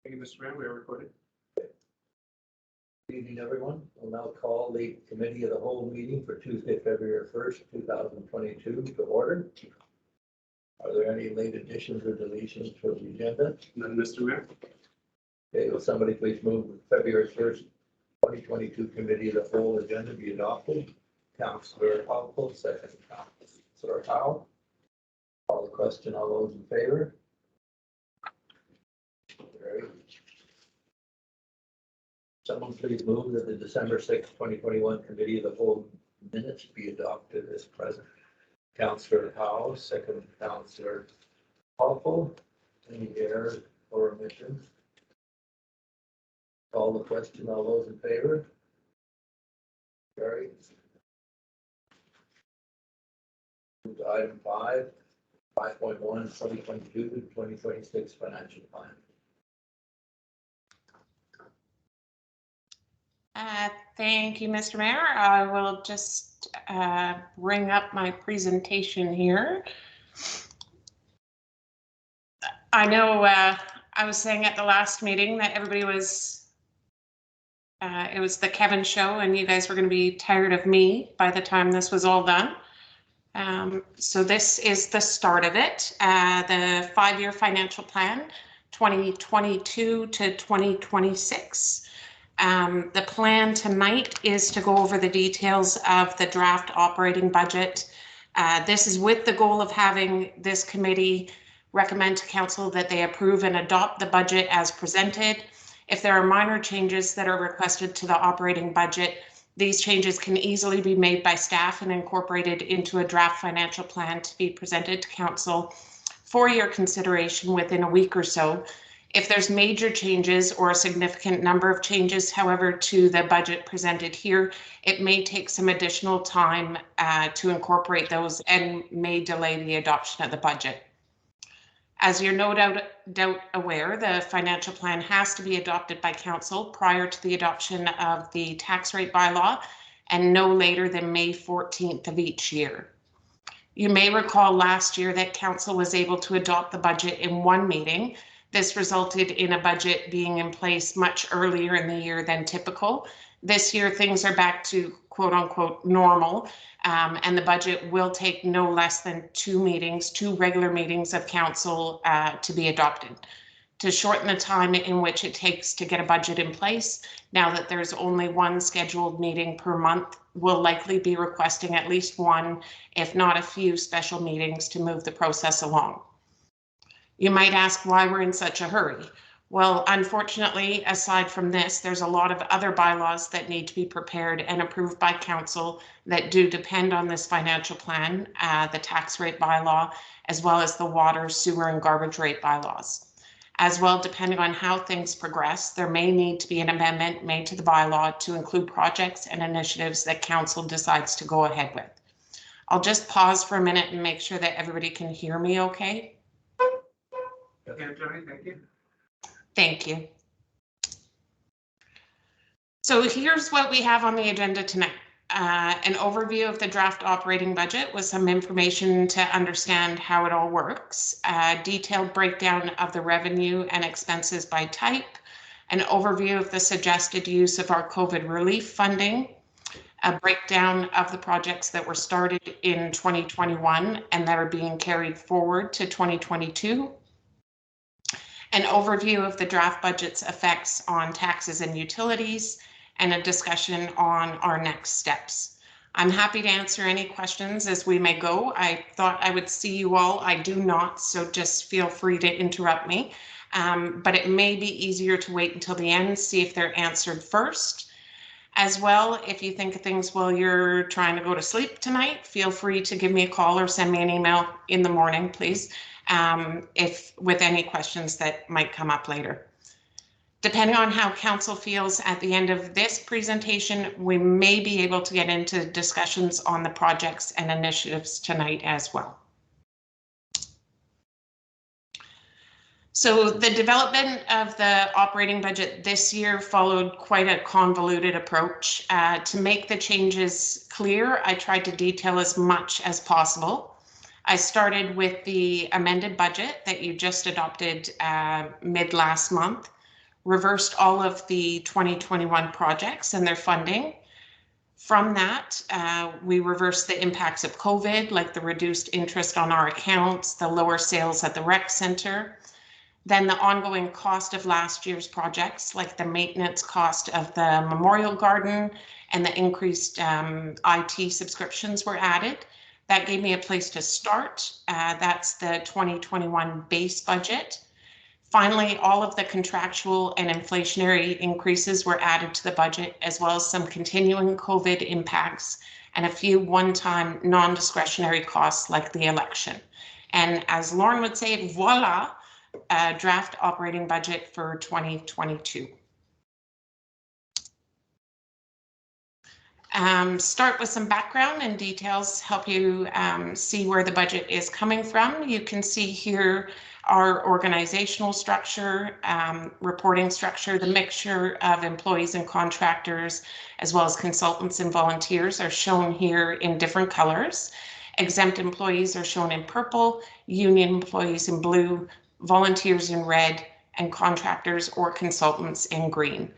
Thank you, Mr. Mayor. We are recording. Good evening, everyone. We'll now call the Committee of the Whole meeting for Tuesday, February 1st, 2022 to order. Are there any late additions or deletions for the agenda? None, Mr. Mayor. Okay, will somebody please move the February 1st, 2022 Committee of the Whole agenda be adopted? Councillor Hopple, second. Councillor Howe. Call the question. All those in favor? Carried. Someone please move that the December 6th, 2021 Committee of the Whole minutes be adopted as present. Councillor Howe, second. Councillor Hopple. Any errors or omissions? Call the question. All those in favor? Carried. Move to item 5.1, 2022 to 2026 financial plan. Thank you, Mr. Mayor. I will just bring up my presentation here. I know I was saying at the last meeting that everybody was, it was the Kevin show and you guys were going to be tired of me by the time this was all done. So this is the start of it, the 5-year financial plan, 2022 to 2026. The plan tonight is to go over the details of the draft operating budget. This is with the goal of having this committee recommend to council that they approve and adopt the budget as presented. If there are minor changes that are requested to the operating budget, these changes can easily be made by staff and incorporated into a draft financial plan to be presented to council for your consideration within a week or so. If there's major changes or a significant number of changes, however, to the budget presented here, it may take some additional time to incorporate those and may delay the adoption of the budget. As you're no doubt aware, the financial plan has to be adopted by council prior to the adoption of the tax rate bylaw and no later than May 14th of each year. You may recall last year that council was able to adopt the budget in one meeting. This resulted in a budget being in place much earlier in the year than typical. This year, things are back to quote unquote normal, and the budget will take no less than 2 regular meetings of council to be adopted. To shorten the time in which it takes to get a budget in place, now that there's only one scheduled meeting per month, we'll likely be requesting at least one, if not a few special meetings to move the process along. You might ask why we're in such a hurry. Well, unfortunately, aside from this, there's a lot of other bylaws that need to be prepared and approved by council that do depend on this financial plan, the tax rate bylaw, as well as the water, sewer, and garbage rate bylaws. As well, depending on how things progress, there may need to be an amendment made to the bylaw to include projects and initiatives that council decides to go ahead with. I'll just pause for a minute and make sure that everybody can hear me okay. Okay, Johnny, thank you. Thank you. So here's what we have on the agenda tonight. An overview of the draft operating budget with some information to understand how it all works, a detailed breakdown of the revenue and expenses by type, an overview of the suggested use of our COVID relief funding, a breakdown of the projects that were started in 2021 and that are being carried forward to 2022, an overview of the draft budget's effects on taxes and utilities, and a discussion on our next steps. I'm happy to answer any questions as we may go. I thought I would see you all. I do not, so just feel free to interrupt me. But it may be easier to wait until the end, see if they're answered first. As well, if you think of things while you're trying to go to sleep tonight, feel free to give me a call or send me an email in the morning, please. If with any questions that might come up later. Depending on how council feels at the end of this presentation, we may be able to get into discussions on the projects and initiatives tonight as well. So the development of the operating budget this year followed quite a convoluted approach. To make the changes clear, I tried to detail as much as possible. I started with the amended budget that you just adopted mid last month. reversed all of the 2021 projects and their funding. From that, we reversed the impacts of COVID, like the reduced interest on our accounts, the lower sales at the rec center, then the ongoing cost of last year's projects, like the maintenance cost of the Memorial Garden and the increased IT subscriptions were added. That gave me a place to start. That's the 2021 base budget. Finally, all of the contractual and inflationary increases were added to the budget, as well as some continuing COVID impacts and a few one-time non-discretionary costs like the election. And as Lauren would say, voila, a draft operating budget for 2022. Start with some background and details, help you see where the budget is coming from. You can see here our organizational structure, reporting structure, the mixture of employees and contractors, as well as consultants and volunteers are shown here in different colors. Exempt employees are shown in purple, union employees in blue, volunteers in red, and contractors or consultants in green.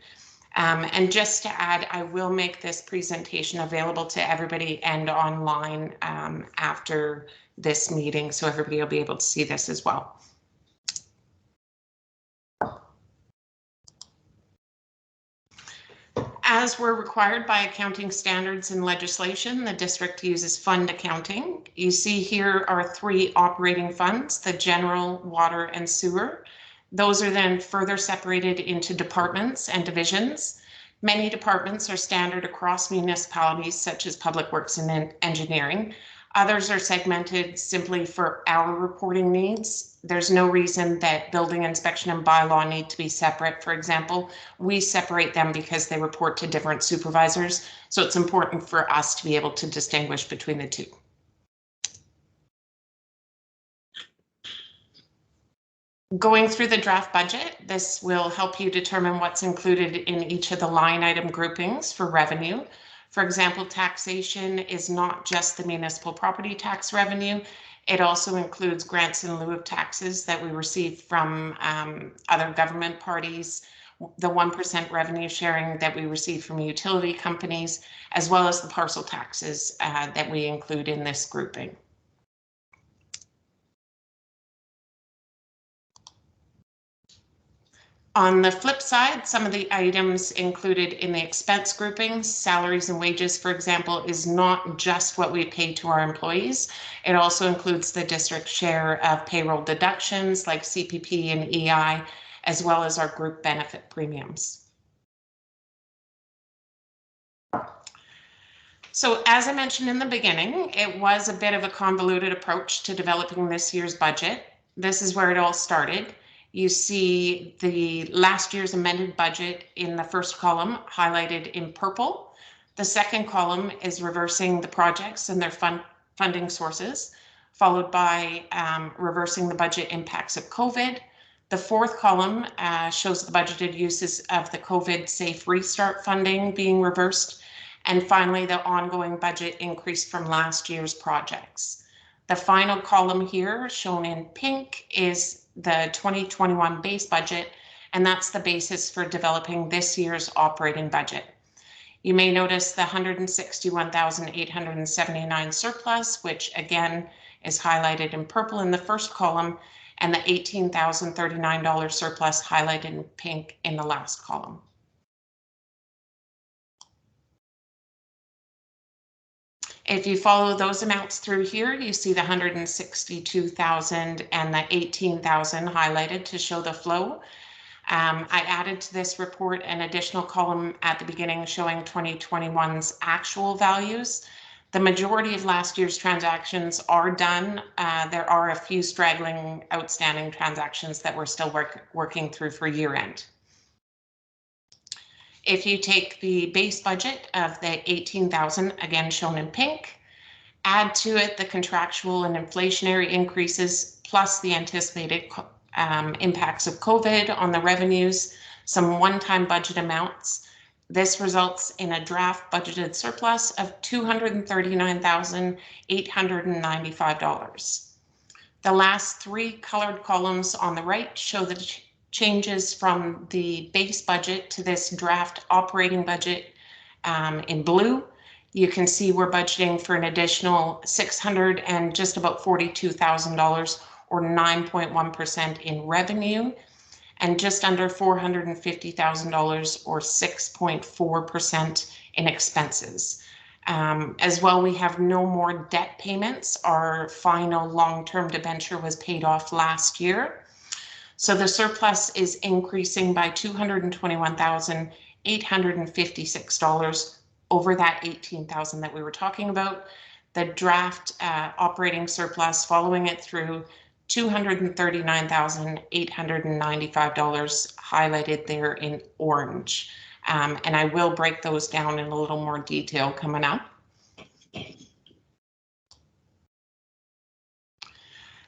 And just to add, I will make this presentation available to everybody and online after this meeting, so everybody will be able to see this as well. As we're required by accounting standards and legislation, the district uses fund accounting. You see here are 3 operating funds, the general, water, and sewer. Those are then further separated into departments and divisions. Many departments are standard across municipalities, such as Public Works and Engineering. Others are segmented simply for our reporting needs. There's no reason that building inspection and bylaw need to be separate. For example, we separate them because they report to different supervisors. So it's important for us to be able to distinguish between the two. Going through the draft budget, this will help you determine what's included in each of the line item groupings for revenue. For example, taxation is not just the municipal property tax revenue. It also includes grants in lieu of taxes that we receive from other government parties, the 1% revenue sharing that we receive from utility companies, as well as the parcel taxes that we include in this grouping. On the flip side, some of the items included in the expense groupings, salaries and wages, for example, is not just what we pay to our employees. It also includes the district share of payroll deductions like CPP and EI, as well as our group benefit premiums. So as I mentioned in the beginning, it was a bit of a convoluted approach to developing this year's budget. This is where it all started. You see the last year's amended budget in the first column highlighted in purple. The second column is reversing the projects and their funding sources, followed by reversing the budget impacts of COVID. The fourth column shows the budgeted uses of the COVID Safe Restart funding being reversed. And finally, the ongoing budget increase from last year's projects. The final column here, shown in pink, is the 2021 base budget, and that's the basis for developing this year's operating budget. You may notice the $161,879 surplus, which again is highlighted in purple in the first column, and the $18,039 surplus highlighted in pink in the last column. If you follow those amounts through here, you see the 162,000 and the 18,000 highlighted to show the flow. I added to this report an additional column at the beginning showing 2021's actual values. The majority of last year's transactions are done. There are a few straggling outstanding transactions that we're still working through for year end. If you take the base budget of the 18,000, again shown in pink, add to it the contractual and inflationary increases, plus the anticipated impacts of COVID on the revenues, some one-time budget amounts, this results in a draft budgeted surplus of $239,895. The last 3 colored columns on the right show the changes from the base budget to this draft operating budget in blue. You can see we're budgeting for an additional $600 and just about $42,000 or 9.1% in revenue, and just under $450,000 or 6.4% in expenses. As well, we have no more debt payments. Our final long-term debenture was paid off last year. So the surplus is increasing by $221,856 over that $18,000 that we were talking about. The draft operating surplus following it through $239,895 highlighted there in orange. And I will break those down in a little more detail coming up.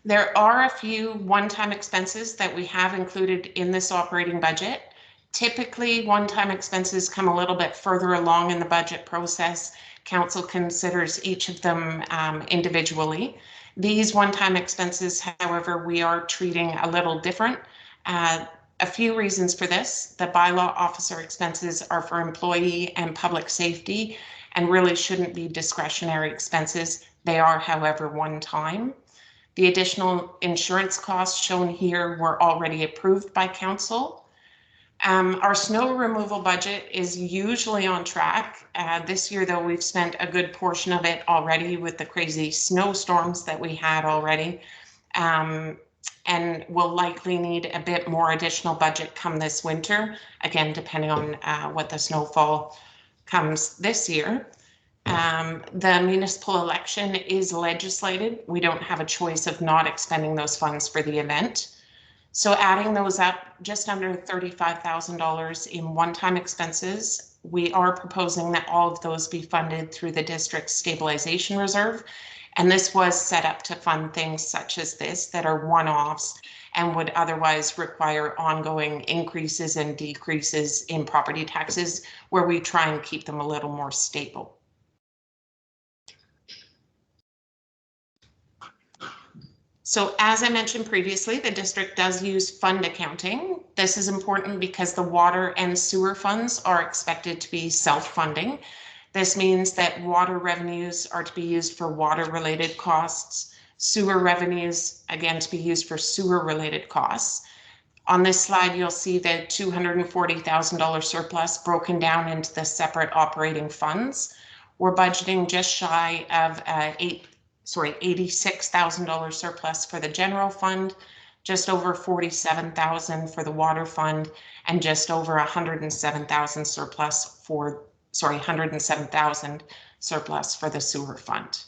There are a few one-time expenses that we have included in this operating budget. Typically, one-time expenses come a little bit further along in the budget process. Council considers each of them individually. These one-time expenses, however, we are treating a little different. A few reasons for this. The bylaw officer expenses are for employee and public safety and really shouldn't be discretionary expenses. They are, however, one time. The additional insurance costs shown here were already approved by council. Our snow removal budget is usually on track. This year, though, we've spent a good portion of it already with the crazy snowstorms that we had already. And we'll likely need a bit more additional budget come this winter, again, depending on what the snowfall comes this year. The municipal election is legislated. We don't have a choice of not expending those funds for the event. So adding those up, just under $35,000 in one-time expenses, we are proposing that all of those be funded through the district's stabilization reserve. And this was set up to fund things such as this that are one-offs and would otherwise require ongoing increases and decreases in property taxes, where we try and keep them a little more stable. So as I mentioned previously, the district does use fund accounting. This is important because the water and sewer funds are expected to be self-funding. This means that water revenues are to be used for water-related costs, sewer revenues, again, to be used for sewer-related costs. On this slide, you'll see the $240,000 surplus broken down into the separate operating funds. We're budgeting just shy of $86,000 surplus for the general fund, just over $47,000 for the water fund, and just over $107,000 surplus for $107,000 surplus for the sewer fund.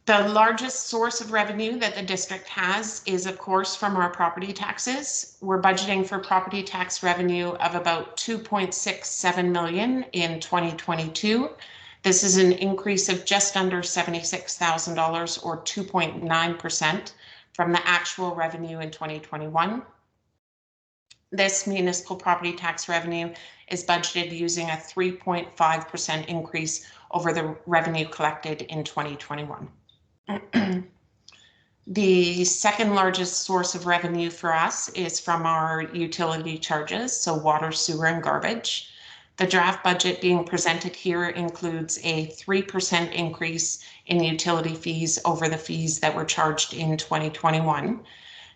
The largest source of revenue that the district has is, of course, from our property taxes. We're budgeting for property tax revenue of about $2.67 million in 2022. This is an increase of just under $76,000 or 2.9% from the actual revenue in 2021. This municipal property tax revenue is budgeted using a 3.5% increase over the revenue collected in 2021. The second largest source of revenue for us is from our utility charges, so water, sewer, and garbage. The draft budget being presented here includes a 3% increase in utility fees over the fees that were charged in 2021.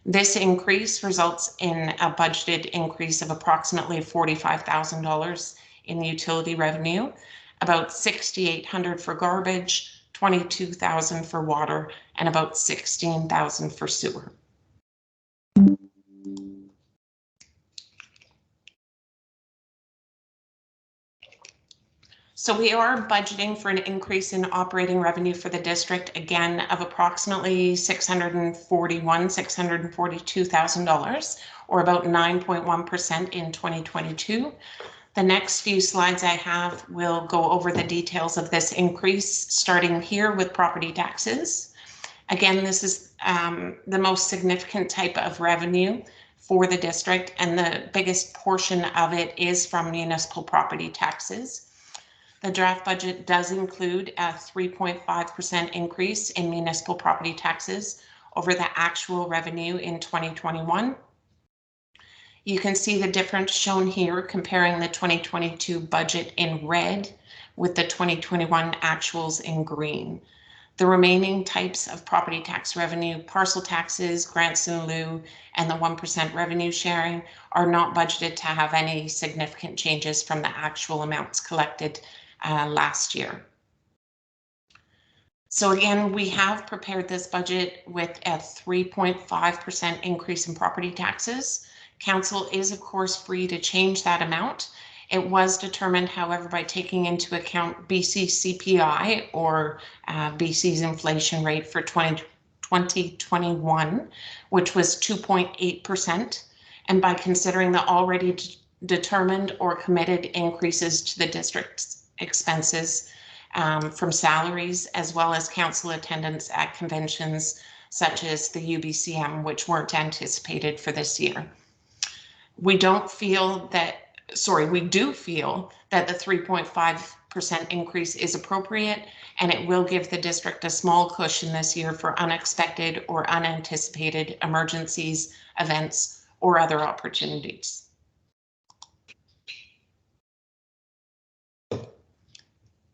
This increase results in a budgeted increase of approximately $45,000 in utility revenue, about $6,800 for garbage, $22,000 for water, and about $16,000 for sewer. So we are budgeting for an increase in operating revenue for the district, again, of approximately $642,000, or about 9.1% in 2022. The next few slides I have will go over the details of this increase, starting here with property taxes. Again, this is the most significant type of revenue for the district, and the biggest portion of it is from municipal property taxes. The draft budget does include a 3.5% increase in municipal property taxes over the actual revenue in 2021. You can see the difference shown here comparing the 2022 budget in red with the 2021 actuals in green. The remaining types of property tax revenue, parcel taxes, grants in lieu, and the 1% revenue sharing are not budgeted to have any significant changes from the actual amounts collected last year. So again, we have prepared this budget with a 3.5% increase in property taxes. Council is of course free to change that amount. It was determined, however, by taking into account BC CPI or BC's inflation rate for 2021, which was 2.8%, and by considering the already determined or committed increases to the district's expenses from salaries, as well as council attendance at conventions such as the UBCM, which weren't anticipated for this year. We do feel that the 3.5% increase is appropriate, and it will give the district a small cushion this year for unexpected or unanticipated emergencies, events, or other opportunities.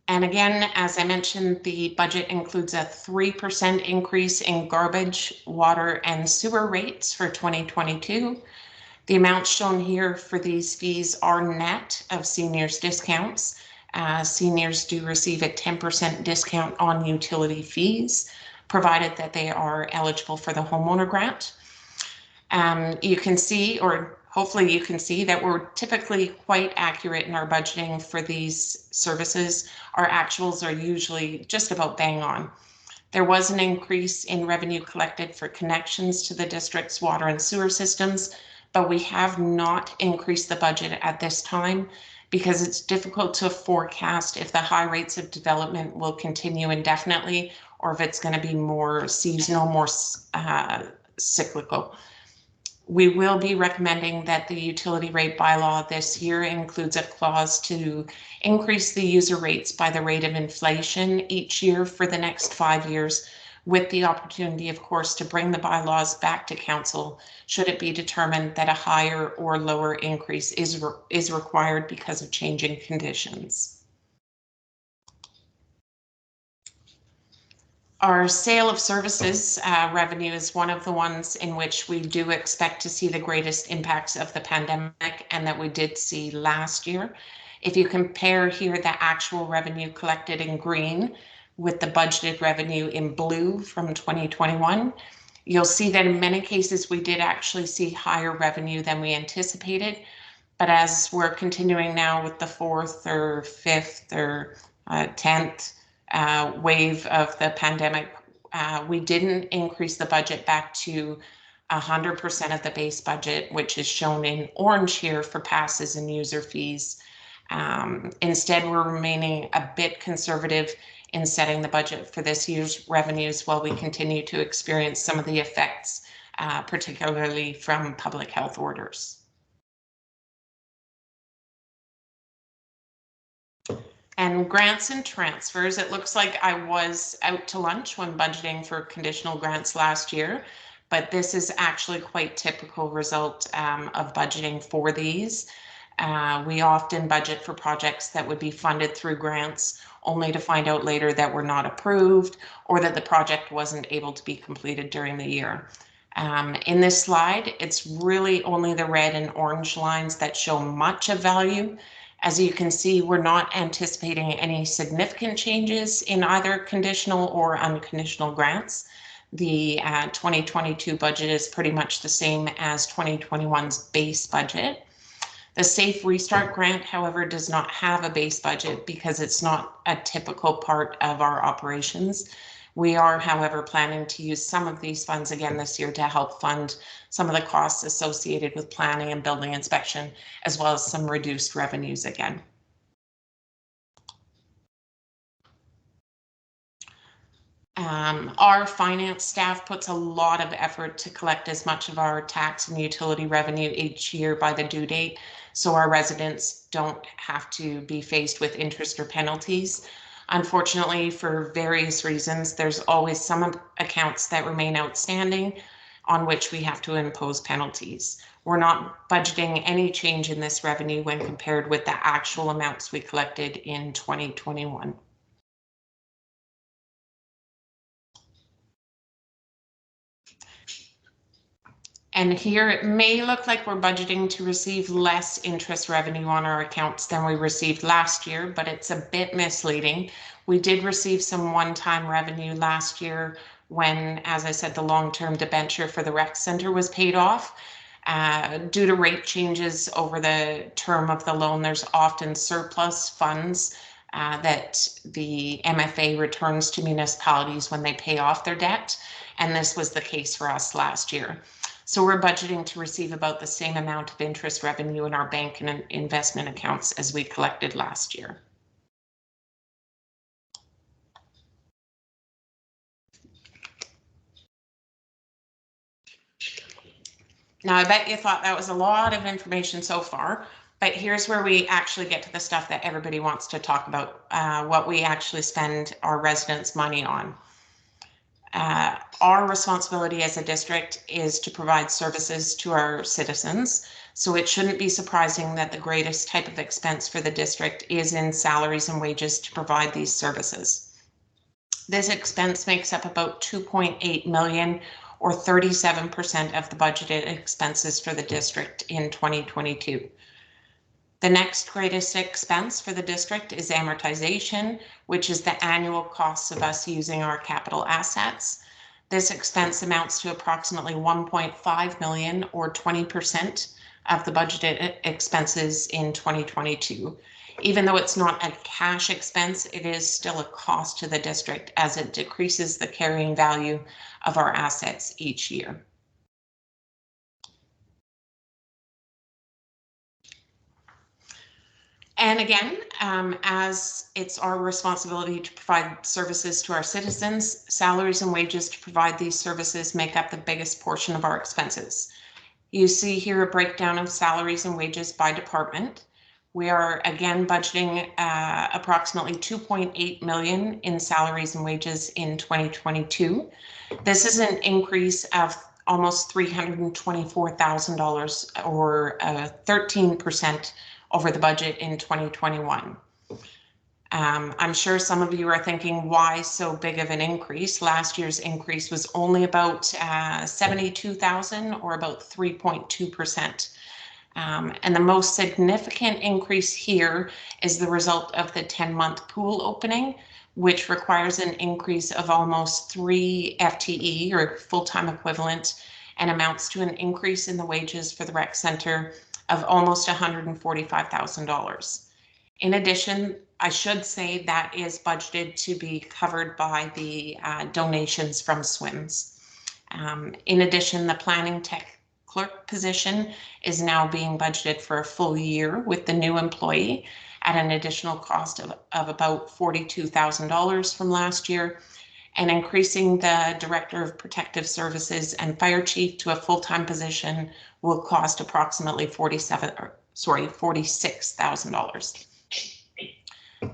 And again, as I mentioned, the budget includes a 3% increase in garbage, water, and sewer rates for 2022. The amounts shown here for these fees are net of seniors discounts. Seniors do receive a 10% discount on utility fees, provided that they are eligible for the homeowner grant. You can see, or hopefully you can see, that we're typically quite accurate in our budgeting for these services. Our actuals are usually just about bang on. There was an increase in revenue collected for connections to the district's water and sewer systems, but we have not increased the budget at this time because it's difficult to forecast if the high rates of development will continue indefinitely or if it's going to be more seasonal, more cyclical. We will be recommending that the utility rate bylaw this year includes a clause to increase the user rates by the rate of inflation each year for the next 5 years, with the opportunity, of course, to bring the bylaws back to council should it be determined that a higher or lower increase is required because of changing conditions. Our sale of services revenue is one of the ones in which we do expect to see the greatest impacts of the pandemic, and that we did see last year. If you compare here the actual revenue collected in green with the budgeted revenue in blue from 2021, you'll see that in many cases we did actually see higher revenue than we anticipated. But as we're continuing now with the 4th or 5th or 10th wave of the pandemic, we didn't increase the budget back to 100% of the base budget, which is shown in orange here for passes and user fees. Instead, we're remaining a bit conservative in setting the budget for this year's revenues while we continue to experience some of the effects, particularly from public health orders. And grants and transfers, it looks like I was out to lunch when budgeting for conditional grants last year, but this is actually quite typical result of budgeting for these. We often budget for projects that would be funded through grants only to find out later that were not approved or that the project wasn't able to be completed during the year. In this slide, it's really only the red and orange lines that show much of value. As you can see, we're not anticipating any significant changes in either conditional or unconditional grants. The 2022 budget is pretty much the same as 2021's base budget. The Safe Restart grant, however, does not have a base budget because it's not a typical part of our operations. We are, however, planning to use some of these funds again this year to help fund some of the costs associated with planning and building inspection, as well as some reduced revenues again. Our finance staff puts a lot of effort to collect as much of our tax and utility revenue each year by the due date, so our residents don't have to be faced with interest or penalties. Unfortunately, for various reasons, there's always some accounts that remain outstanding on which we have to impose penalties. We're not budgeting any change in this revenue when compared with the actual amounts we collected in 2021. And here it may look like we're budgeting to receive less interest revenue on our accounts than we received last year, but it's a bit misleading. We did receive some one-time revenue last year when, as I said, the long-term debenture for the rec center was paid off. Due to rate changes over the term of the loan, there's often surplus funds that the MFA returns to municipalities when they pay off their debt. And this was the case for us last year. So we're budgeting to receive about the same amount of interest revenue in our bank and investment accounts as we collected last year. Now, I bet you thought that was a lot of information so far, but here's where we actually get to the stuff that everybody wants to talk about, what we actually spend our residents' money on. Our responsibility as a district is to provide services to our citizens, so it shouldn't be surprising that the greatest type of expense for the district is in salaries and wages to provide these services. This expense makes up about 2.8 million or 37% of the budgeted expenses for the district in 2022. The next greatest expense for the district is amortization, which is the annual costs of us using our capital assets. This expense amounts to approximately 1.5 million or 20% of the budgeted expenses in 2022. Even though it's not a cash expense, it is still a cost to the district as it decreases the carrying value of our assets each year. And again, as it's our responsibility to provide services to our citizens, salaries and wages to provide these services make up the biggest portion of our expenses. You see here a breakdown of salaries and wages by department. We are again budgeting approximately 2.8 million in salaries and wages in 2022. This is an increase of almost $324,000 or 13% over the budget in 2021. I'm sure some of you are thinking, why so big of an increase? Last year's increase was only about 72,000 or about 3.2%. And the most significant increase here is the result of the 10-month pool opening, which requires an increase of almost 3 FTE or full-time equivalent and amounts to an increase in the wages for the rec center of almost $145,000. In addition, I should say that is budgeted to be covered by the donations from SWIMS. In addition, the planning tech clerk position is now being budgeted for a full year with the new employee at an additional cost of about $42,000 from last year, and increasing the Director of Protective Services and Fire Chief to a full-time position will cost approximately $46,000.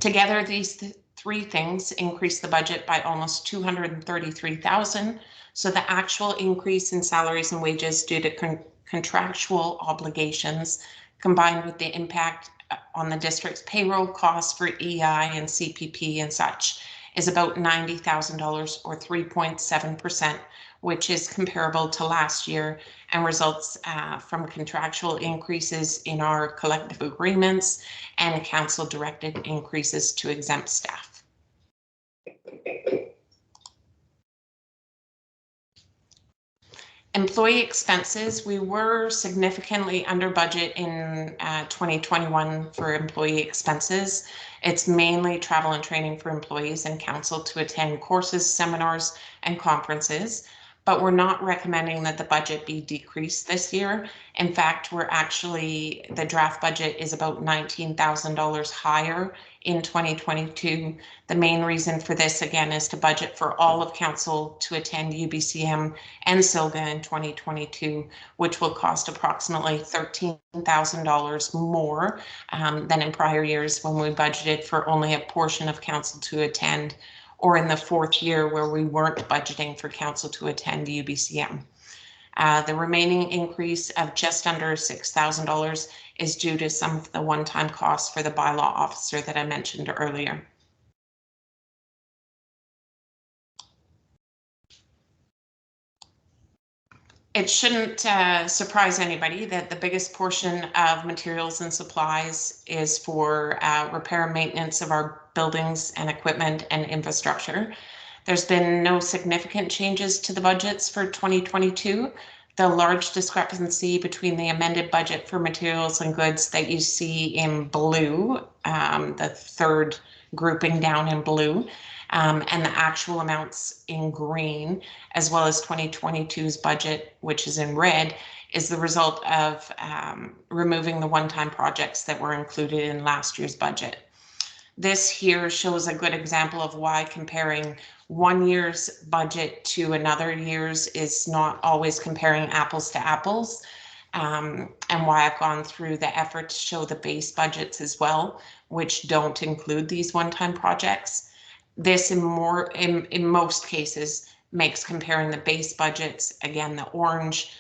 Together, these three things increase the budget by almost $233,000. So the actual increase in salaries and wages due to contractual obligations, combined with the impact on the district's payroll costs for EI and CPP and such, is about $90,000 or 3.7%, which is comparable to last year and results from contractual increases in our collective agreements and council-directed increases to exempt staff. Employee expenses, we were significantly under budget in 2021 for employee expenses. It's mainly travel and training for employees and council to attend courses, seminars, and conferences. but we're not recommending that the budget be decreased this year. In fact, the draft budget is about $19,000 higher in 2022. The main reason for this, again, is to budget for all of council to attend UBCM and SILGA in 2022, which will cost approximately $13,000 more than in prior years when we budgeted for only a portion of council to attend, or in the fourth year where we weren't budgeting for council to attend UBCM. The remaining increase of just under $6,000 is due to some of the one-time costs for the bylaw officer that I mentioned earlier. It shouldn't surprise anybody that the biggest portion of materials and supplies is for repair and maintenance of our buildings and equipment and infrastructure. There's been no significant changes to the budgets for 2022. The large discrepancy between the amended budget for materials and goods that you see in blue, the third grouping down in blue, and the actual amounts in green, as well as 2022's budget, which is in red, is the result of removing the one-time projects that were included in last year's budget. This here shows a good example of why comparing one year's budget to another year's is not always comparing apples to apples, and why I've gone through the effort to show the base budgets as well, which don't include these one-time projects. This in most cases makes comparing the base budgets, again, the orange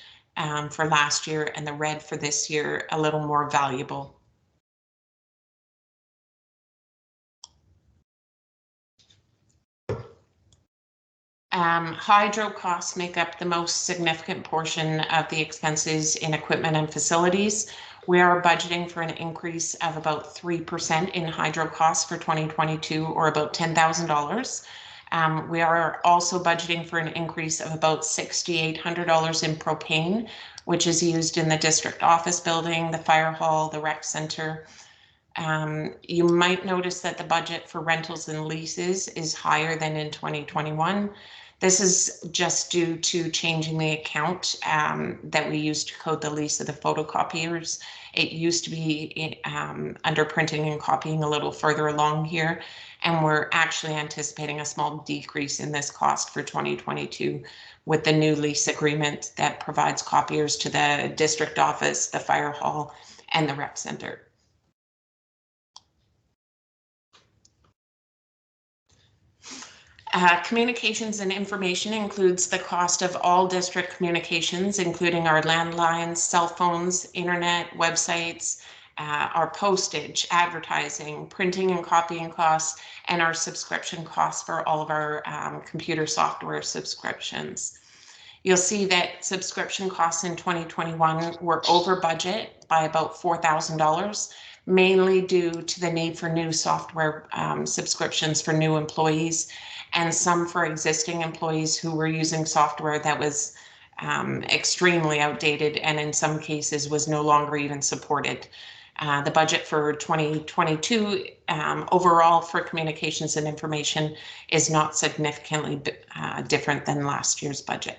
for last year and the red for this year, a little more valuable. Hydro costs make up the most significant portion of the expenses in equipment and facilities. We are budgeting for an increase of about 3% in hydro costs for 2022, or about $10,000. We are also budgeting for an increase of about $6,800 in propane, which is used in the district office building, the fire hall, the rec center. You might notice that the budget for rentals and leases is higher than in 2021. This is just due to changing the account that we use to code the lease of the photocopiers. It used to be under printing and copying a little further along here, and we're actually anticipating a small decrease in this cost for 2022 with the new lease agreement that provides copiers to the district office, the fire hall, and the rec center. Communications and information includes the cost of all district communications, including our landlines, cell phones, internet, websites, our postage, advertising, printing and copying costs, and our subscription costs for all of our computer software subscriptions. You'll see that subscription costs in 2021 were over budget by about $4,000, mainly due to the need for new software subscriptions for new employees, and some for existing employees who were using software that was extremely outdated and in some cases was no longer even supported. The budget for 2022 overall for communications and information is not significantly different than last year's budget.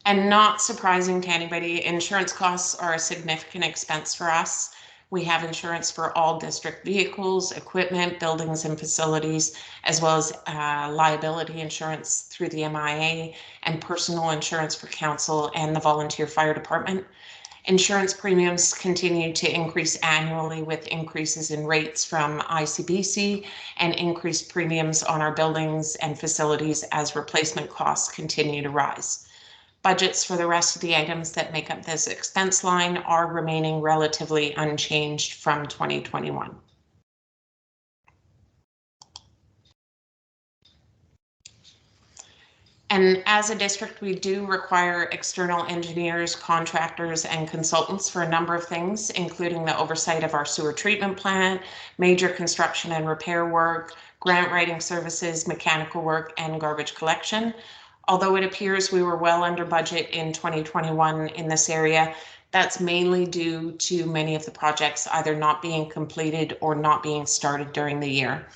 And not surprising to anybody, insurance costs are a significant expense for us. We have insurance for all district vehicles, equipment, buildings and facilities, as well as liability insurance through the MIA and personal insurance for council and the volunteer fire department. Insurance premiums continue to increase annually with increases in rates from ICBC and increased premiums on our buildings and facilities as replacement costs continue to rise. Budgets for the rest of the items that make up this expense line are remaining relatively unchanged from 2021. And as a district, we do require external engineers, contractors, and consultants for a number of things, including the oversight of our sewer treatment plant, major construction and repair work, grant writing services, mechanical work, and garbage collection. Although it appears we were well under budget in 2021 in this area, that's mainly due to many of the projects either not being completed or not being started during the year.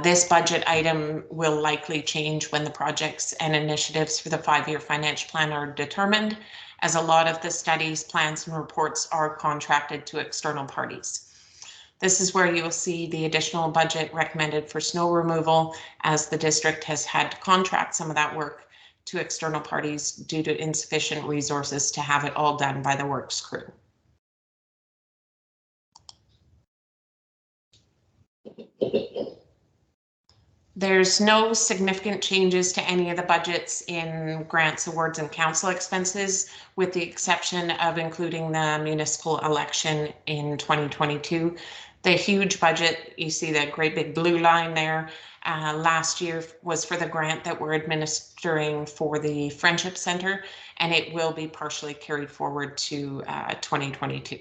This budget item will likely change when the projects and initiatives for the 5-year financial plan are determined, as a lot of the studies, plans, and reports are contracted to external parties. This is where you will see the additional budget recommended for snow removal, as the district has had to contract some of that work to external parties due to insufficient resources to have it all done by the works crew. There's no significant changes to any of the budgets in grants, awards, and council expenses, with the exception of including the municipal election in 2022. The huge budget, you see the great big blue line there, last year was for the grant that we're administering for the Friendship Center, and it will be partially carried forward to 2022.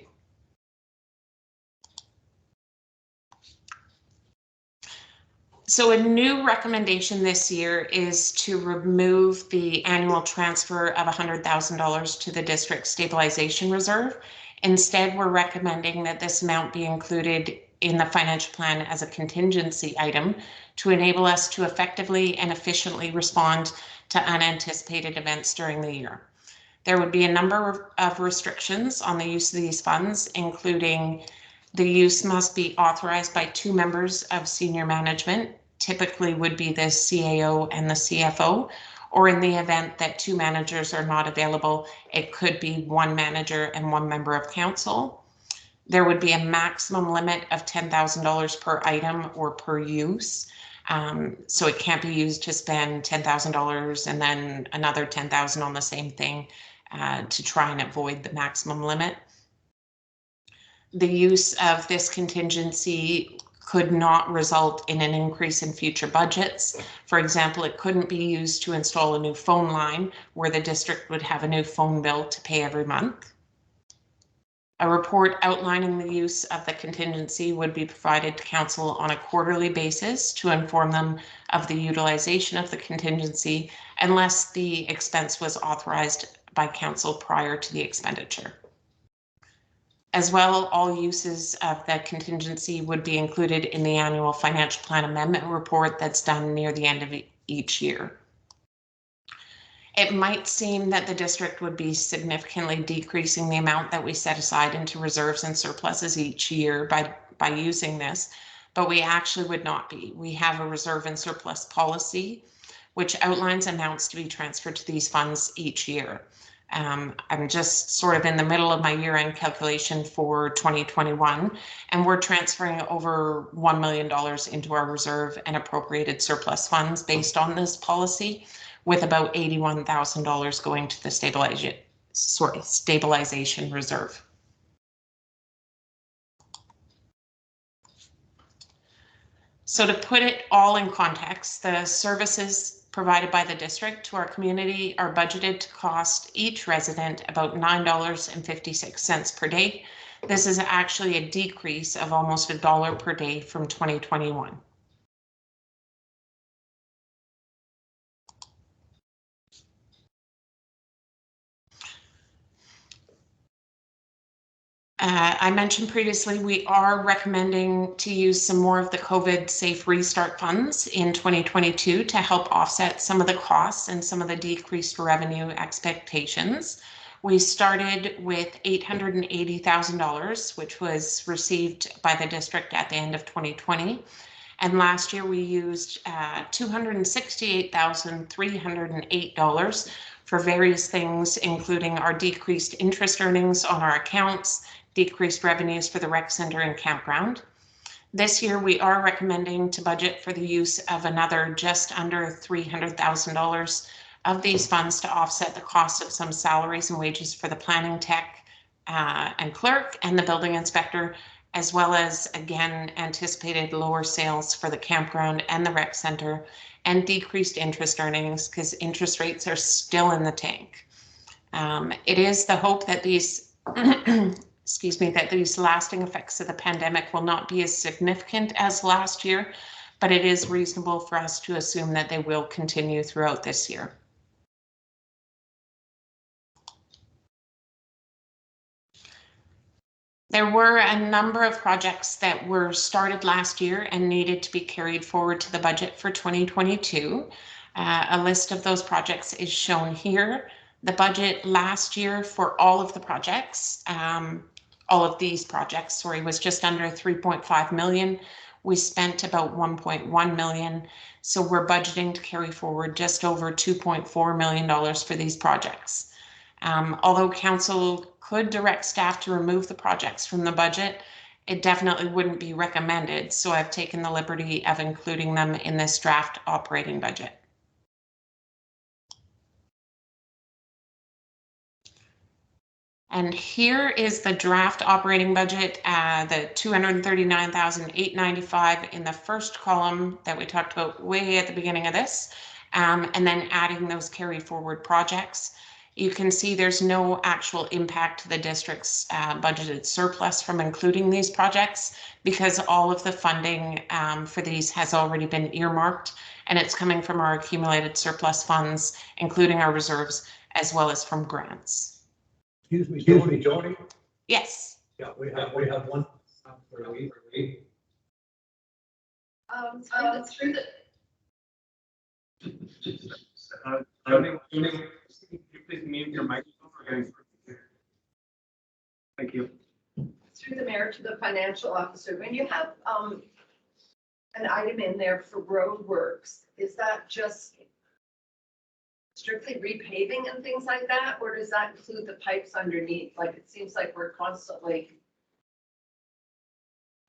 So a new recommendation this year is to remove the annual transfer of $100,000 to the district stabilization reserve. Instead, we're recommending that this amount be included in the financial plan as a contingency item to enable us to effectively and efficiently respond to unanticipated events during the year. There would be a number of restrictions on the use of these funds, including the use must be authorized by 2 members of senior management, typically would be the CAO and the CFO, or in the event that 2 managers are not available, it could be 1 manager and 1 member of council. There would be a maximum limit of $10,000 per item or per use. So it can't be used to spend $10,000 and then another $10,000 on the same thing to try and avoid the maximum limit. The use of this contingency could not result in an increase in future budgets. For example, it couldn't be used to install a new phone line where the district would have a new phone bill to pay every month. A report outlining the use of the contingency would be provided to council on a quarterly basis to inform them of the utilization of the contingency, unless the expense was authorized by council prior to the expenditure. As well, all uses of the contingency would be included in the annual financial plan amendment report that's done near the end of each year. It might seem that the district would be significantly decreasing the amount that we set aside into reserves and surpluses each year by using this, but we actually would not be. We have a reserve and surplus policy, which outlines amounts to be transferred to these funds each year. I'm just sort of in the middle of my year-end calculation for 2021, and we're transferring over $1 million into our reserve and appropriated surplus funds based on this policy, with about $81,000 going to the stabilization reserve. So to put it all in context, the services provided by the district to our community are budgeted to cost each resident about $9.56 per day. This is actually a decrease of almost $1 per day from 2021. I mentioned previously, we are recommending to use some more of the COVID Safe Restart funds in 2022 to help offset some of the costs and some of the decreased revenue expectations. We started with $880,000, which was received by the district at the end of 2020. And last year we used $268,308 for various things, including our decreased interest earnings on our accounts, decreased revenues for the rec center and campground. This year, we are recommending to budget for the use of another just under $300,000 of these funds to offset the cost of some salaries and wages for the planning tech and clerk and the building inspector, as well as, again, anticipated lower sales for the campground and the rec center, and decreased interest earnings because interest rates are still in the tank. It is the hope that these that these lasting effects of the pandemic will not be as significant as last year, but it is reasonable for us to assume that they will continue throughout this year. There were a number of projects that were started last year and needed to be carried forward to the budget for 2022. A list of those projects is shown here. The budget last year for all of the projects, all of these projects, sorry, was just under 3.5 million. We spent about 1.1 million. So we're budgeting to carry forward just over $2.4 million for these projects. Although council could direct staff to remove the projects from the budget, it definitely wouldn't be recommended. So I've taken the liberty of including them in this draft operating budget. And here is the draft operating budget, the $239,895 in the first column that we talked about way at the beginning of this, and then adding those carry forward projects. You can see there's no actual impact to the district's budgeted surplus from including these projects because all of the funding for these has already been earmarked, and it's coming from our accumulated surplus funds, including our reserves, as well as from grants. Excuse me, Jody. Yes. Yeah, we have one. Through the Can you please mute your microphone? We're getting through. Thank you. through the mayor to the financial officer, when you have an item in there for road works, is that just strictly repaving and things like that, or does that include the pipes underneath? Like, it seems like we're constantly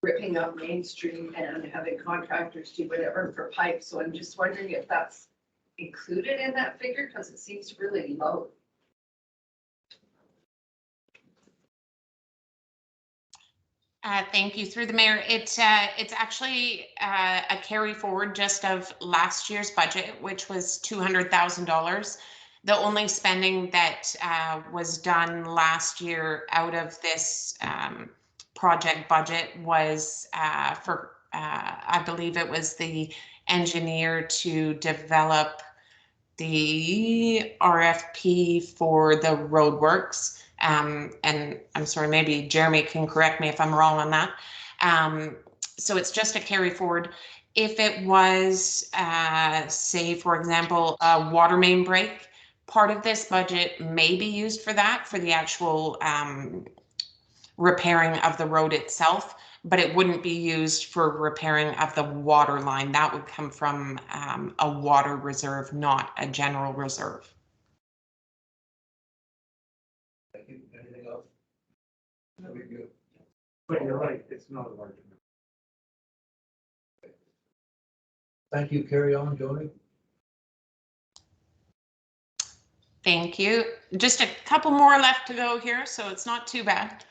ripping up Main Street and having contractors do whatever for pipes, so I'm just wondering if that's included in that figure, because it seems really low. Thank you. Through the mayor, it's actually a carry forward just of last year's budget, which was $200,000. The only spending that was done last year out of this project budget was for, I believe it was the engineer to develop the RFP for the roadworks. And I'm sorry, maybe Jeremy can correct me if I'm wrong on that. So it's just a carry forward. If it was, say, for example, a water main break, part of this budget may be used for that, for the actual repairing of the road itself, but it wouldn't be used for repairing of the water line. That would come from a water reserve, not a general reserve. Anything else? No, we're good. But you're right, it's not a large amount. Thank you. Carry on, Jody. Thank you. Just a couple more left to go here, so it's not too bad.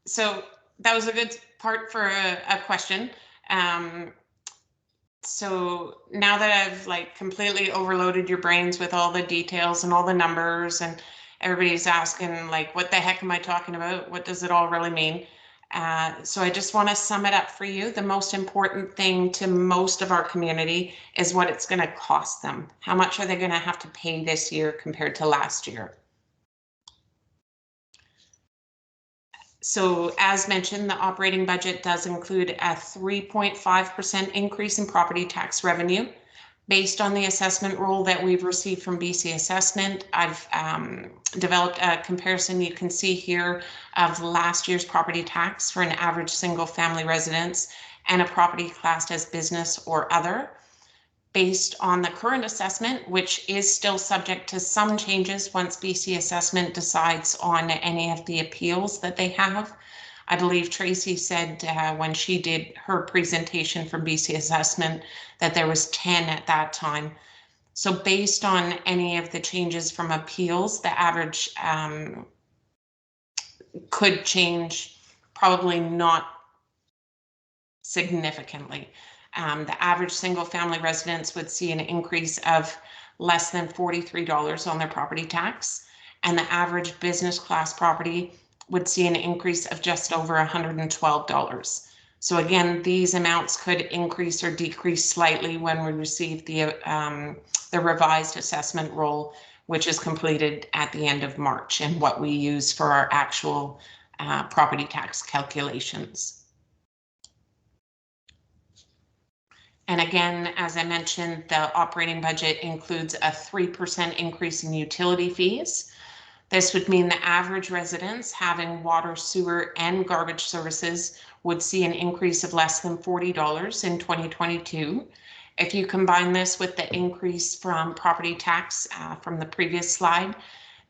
So that was a good part for a question. So now that I've like completely overloaded your brains with all the details and all the numbers, and everybody's asking like, what the heck am I talking about? What does it all really mean? So I just want to sum it up for you. The most important thing to most of our community is what it's going to cost them. How much are they going to have to pay this year compared to last year? So as mentioned, the operating budget does include a 3.5% increase in property tax revenue. Based on the assessment roll that we've received from BC Assessment, I've developed a comparison you can see here of last year's property tax for an average single family residence and a property classed as business or other. Based on the current assessment, which is still subject to some changes once BC Assessment decides on any of the appeals that they have. I believe Tracy said when she did her presentation from BC Assessment that there was 10 at that time. So based on any of the changes from appeals, the average could change, probably not significantly. The average single family residence would see an increase of less than $43 on their property tax, and the average business class property would see an increase of just over $112. So again, these amounts could increase or decrease slightly when we receive the revised assessment roll, which is completed at the end of March, and what we use for our actual property tax calculations. And again, as I mentioned, the operating budget includes a 3% increase in utility fees. This would mean the average residents having water, sewer, and garbage services would see an increase of less than $40 in 2022. If you combine this with the increase from property tax from the previous slide,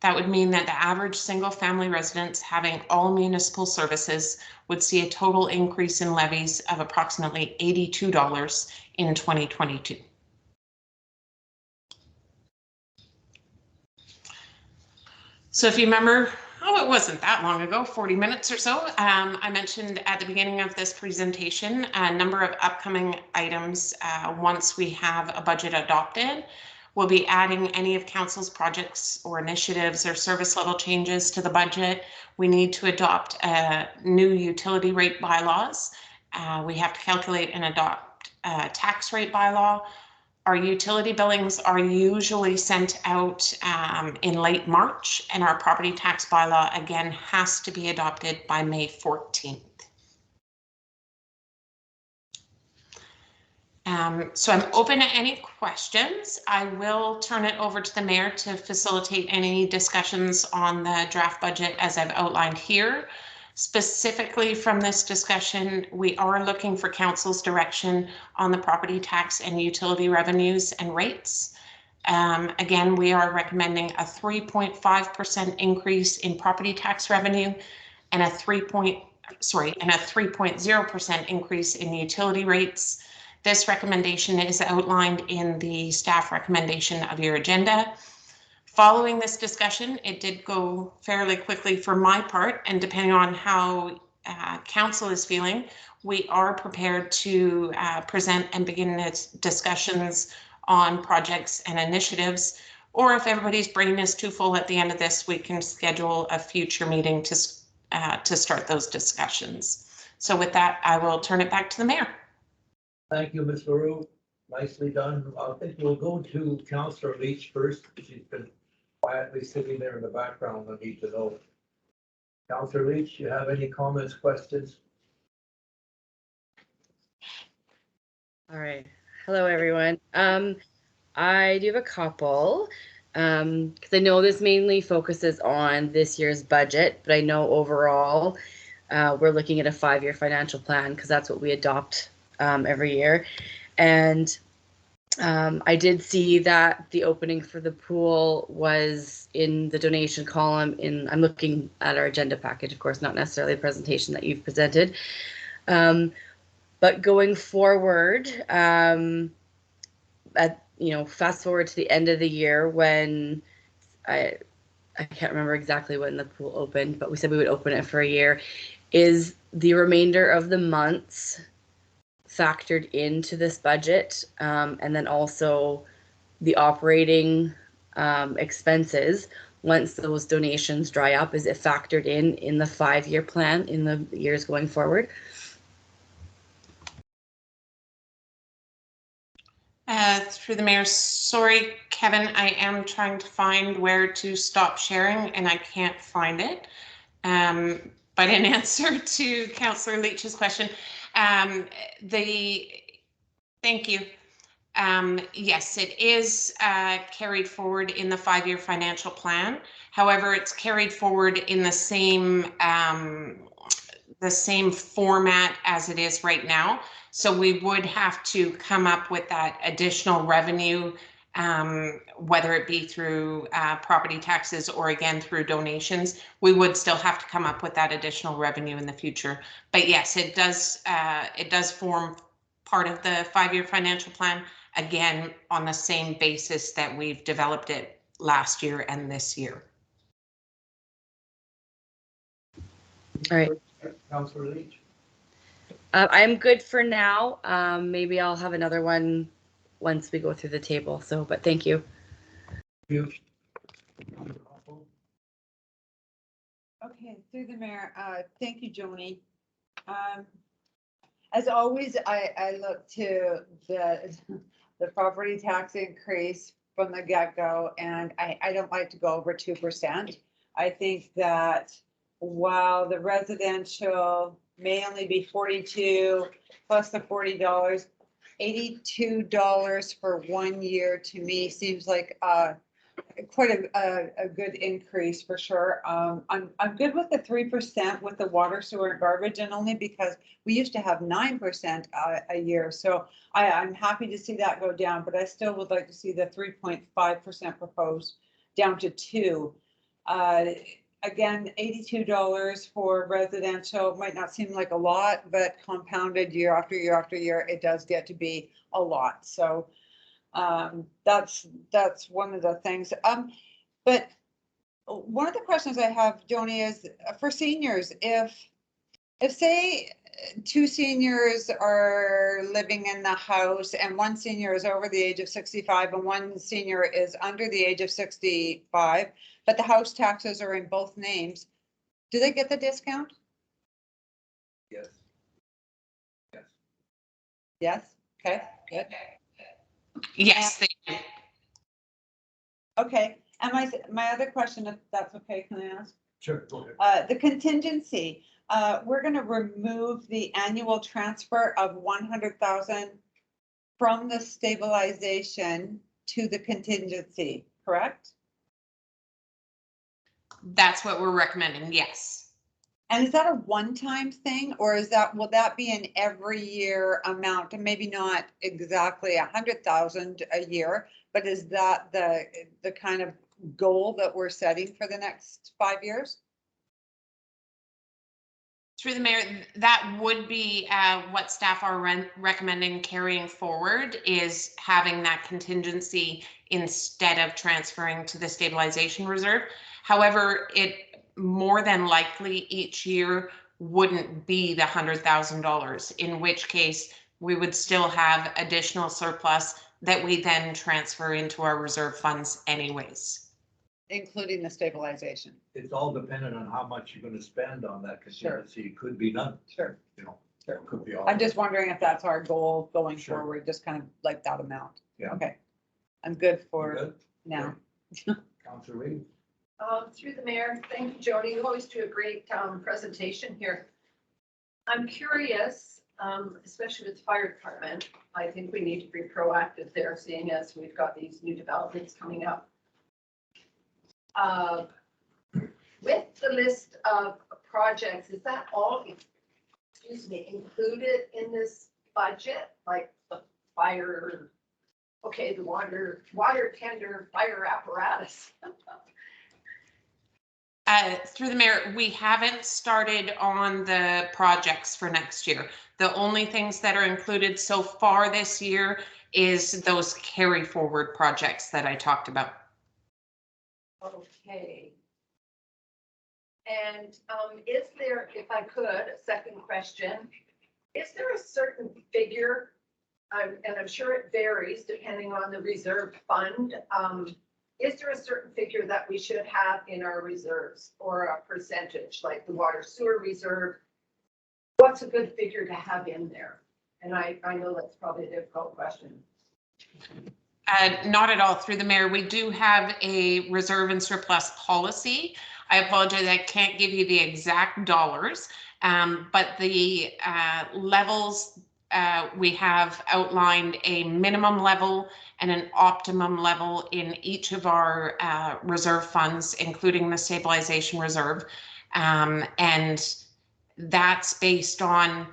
that would mean that the average single-family residents having all municipal services would see a total increase in levies of approximately $82 in 2022. So if you remember, it wasn't that long ago, 40 minutes or so, I mentioned at the beginning of this presentation a number of upcoming items once we have a budget adopted. We'll be adding any of council's projects or initiatives or service level changes to the budget. We need to adopt new utility rate bylaws. We have to calculate and adopt a tax rate bylaw. Our utility billings are usually sent out in late March, and our property tax bylaw again has to be adopted by May 14th. So I'm open to any questions. I will turn it over to the mayor to facilitate any discussions on the draft budget as I've outlined here. Specifically from this discussion, we are looking for council's direction on the property tax and utility revenues and rates. Again, we are recommending a 3.5% increase in property tax revenue and a 3.0% increase in utility rates. This recommendation is outlined in the staff recommendation of your agenda. Following this discussion, it did go fairly quickly for my part, and depending on how council is feeling, we are prepared to present and begin discussions on projects and initiatives, or if everybody's brain is too full at the end of this, we can schedule a future meeting to start those discussions. So with that, I will turn it back to the mayor. Thank you, Ms. LaRue. Nicely done. I think we'll go to Councillor Leach first. She's been quietly sitting there in the background. I need to know. Councillor Leach, you have any comments, questions? All right. Hello, everyone. I do have a couple because I know this mainly focuses on this year's budget, but I know overall we're looking at a 5-year financial plan because that's what we adopt every year. And I did see that the opening for the pool was in the donation column. I'm looking at our agenda package, of course, not necessarily the presentation that you've presented. But going forward, fast forward to the end of the year when I can't remember exactly when the pool opened, but we said we would open it for a year. Is the remainder of the months factored into this budget, and then also the operating expenses once those donations dry up? Is it factored in the 5-year plan in the years going forward? Through the mayor, sorry, Kevin, I am trying to find where to stop sharing and I can't find it. But in answer to Councillor Leach's question, thank you. Yes, it is carried forward in the 5-year financial plan. However, it's carried forward in the same format as it is right now. So we would have to come up with that additional revenue, whether it be through property taxes or again through donations. We would still have to come up with that additional revenue in the future. But yes, it does form part of the 5-year financial plan, again on the same basis that we've developed it last year and this year. All right. Councillor Leach. I'm good for now. Maybe I'll have another one once we go through the table. So, but thank you. You. Okay, through the mayor, thank you, Joni. As always, I look to the property tax increase from the get-go, and I don't like to go over 2%. I think that while the residential may only be 42 plus the $40. $82 for 1 year to me seems like quite a good increase for sure. I'm good with the 3% with the water, sewer and garbage, and only because we used to have 9% a year. So I'm happy to see that go down, but I still would like to see the 3.5% proposed down to 2. Again, $82 for residential might not seem like a lot, but compounded year after year after year, it does get to be a lot. So that's one of the things. But one of the questions I have, Joni, is for seniors, if say 2 seniors are living in the house and 1 senior is over the age of 65 and 1 senior is under the age of 65, but the house taxes are in both names, do they get the discount? Yes. Yes. Yes, okay, good. Yes, they do. Okay, and my other question, if that's okay, can I ask? Sure, go ahead. The contingency, we're gonna remove the annual transfer of 100,000 from the stabilization to the contingency, correct? That's what we're recommending, yes. And is that a one-time thing, or will that be an every year amount? And maybe not exactly 100,000 a year, but is that the kind of goal that we're setting for the next 5 years? Through the mayor, that would be what staff are recommending carrying forward, is having that contingency instead of transferring to the stabilization reserve. However, it more than likely each year wouldn't be the $100,000, in which case we would still have additional surplus that we then transfer into our reserve funds anyways. Including the stabilization. It's all dependent on how much you're gonna spend on that Sure. contingency. It could be none, Sure. you know. Sure. It could be all. I'm just wondering if that's our goal going Sure. forward, just kind of like that amount. Yeah. Okay. I'm good You for good? now. Councilor Reid? Through the mayor, thank you, Jody. You always do a great presentation here. I'm curious, especially with the fire department, I think we need to be proactive there, seeing as we've got these new developments coming up. With the list of projects, is that all, included in this budget? Like the fire, okay, the water tender, fire apparatus? Through the mayor, we haven't started on the projects for next year. The only things that are included so far this year is those carry forward projects that I talked about. Okay. And is there, if I could, a second question, is there a certain figure, and I'm sure it varies depending on the reserve fund, is there a certain figure that we should have in our reserves, or a percentage, like the water sewer reserve? What's a good figure to have in there? And I know that's probably a difficult question. Not at all. Through the mayor, we do have a reserve and surplus policy. I apologize, I can't give you the exact dollars, but the levels, we have outlined a minimum level and an optimum level in each of our reserve funds, including the stabilization reserve. And that's based on,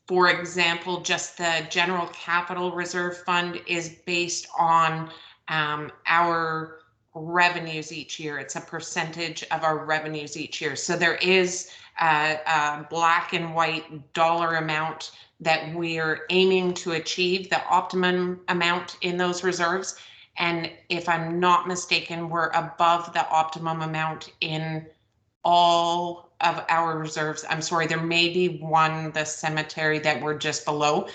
for example, just the general capital reserve fund is based on our revenues each year. It's a percentage of our revenues each year. So there is a black and white dollar amount that we're aiming to achieve, the optimum amount in those reserves. And if I'm not mistaken, we're above the optimum amount in all of our reserves. I'm sorry, there may be one, the cemetery, that we're just below,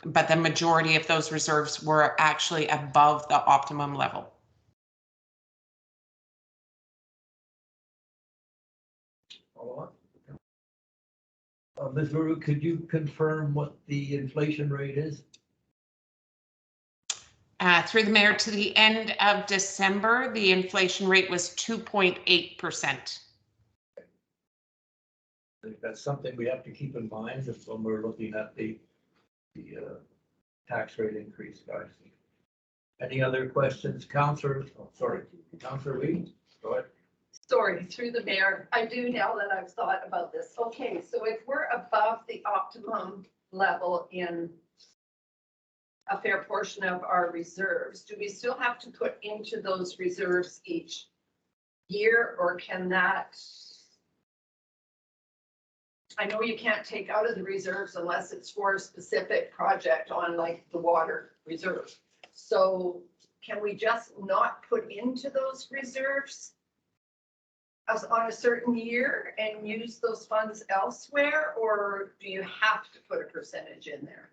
but the majority of those reserves were actually above the optimum level. Ms. Ruru, could you confirm what the inflation rate is? Through the mayor, to the end of December, the inflation rate was 2.8%. I think that's something we have to keep in mind is when we're looking at the tax rate increase, guys. Any other questions, Counselor? Oh, sorry, Counselor Lee, go ahead. Sorry, through the mayor, I do now that I've thought about this. Okay, so if we're above the optimum level in a fair portion of our reserves, do we still have to put into those reserves each year, or can that? I know you can't take out of the reserves unless it's for a specific project on like the water reserve. So can we just not put into those reserves as on a certain year and use those funds elsewhere, or do you have to put a percentage in there?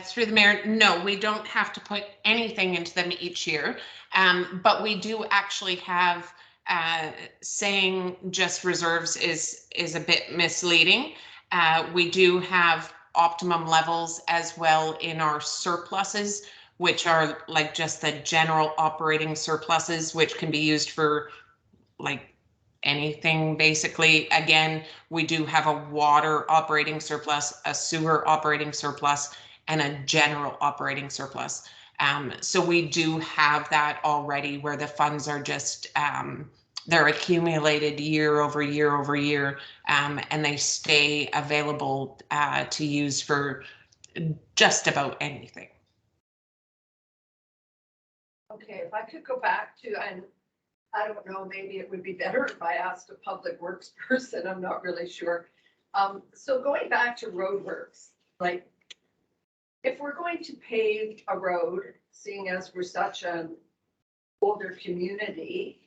Through the mayor, no, we don't have to put anything into them each year, but we do actually have saying just reserves is a bit misleading. We do have optimum levels as well in our surpluses, which are like just the general operating surpluses, which can be used for like anything basically. Again, we do have a water operating surplus, a sewer operating surplus, and a general operating surplus. So we do have that already where the funds are just, they're accumulated year over year over year, and they stay available to use for just about anything. Okay, if I could go back to, and I don't know, maybe it would be better if I asked a public works person, I'm not really sure. So going back to roadworks, like if we're going to pave a road, seeing as we're such an older community,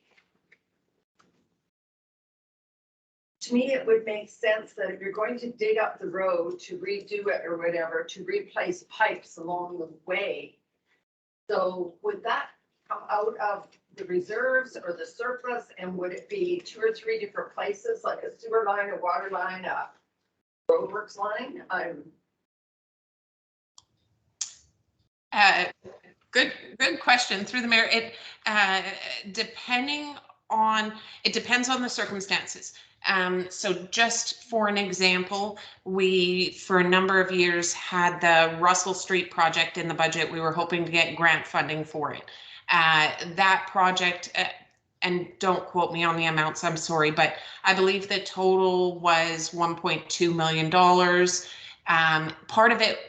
to me, it would make sense that if you're going to dig up the road to redo it or whatever, to replace pipes along the way. So would that come out of the reserves or the surplus, and would it be 2 or 3 different places, like a sewer line, a water line, a roadworks line? Good question through the mayor. It depends on the circumstances. So just for an example, we, for a number of years, had the Russell Street project in the budget. We were hoping to get grant funding for it. That project, and don't quote me on the amounts, I'm sorry, but I believe the total was $1.2 million. Part of it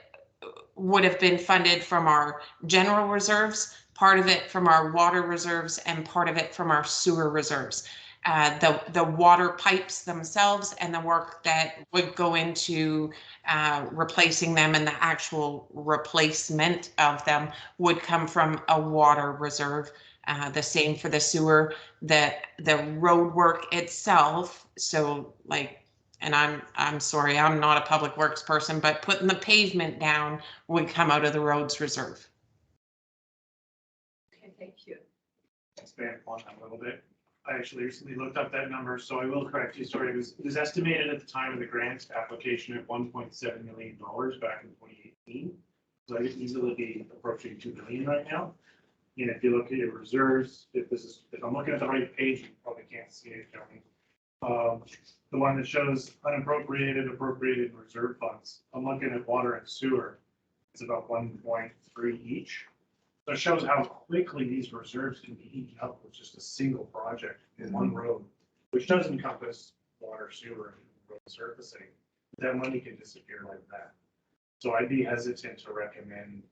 would have been funded from our general reserves, part of it from our water reserves, and part of it from our sewer reserves. The water pipes themselves and the work that would go into replacing them and the actual replacement of them would come from a water reserve. The same for the sewer. The road work itself, so like, and I'm sorry, I'm not a public works person, but putting the pavement down would come out of the roads reserve. Okay, thank you. Expand on that a little bit. I actually recently looked up that number, so I will correct you. Sorry, it was estimated at the time of the grant application at $1.7 million back in 2018. So it could easily be approaching $2 million right now. And if you look at your reserves, if I'm looking at the right page, you probably can't see it, Johnny. The one that shows unappropriated, appropriated, reserve funds. I'm looking at water and sewer. It's about 1.3 each. So it shows how quickly these reserves can be eaten up with just a single project in one road, which does encompass water, sewer, and road surfacing. That money can disappear like that. So I'd be hesitant to recommend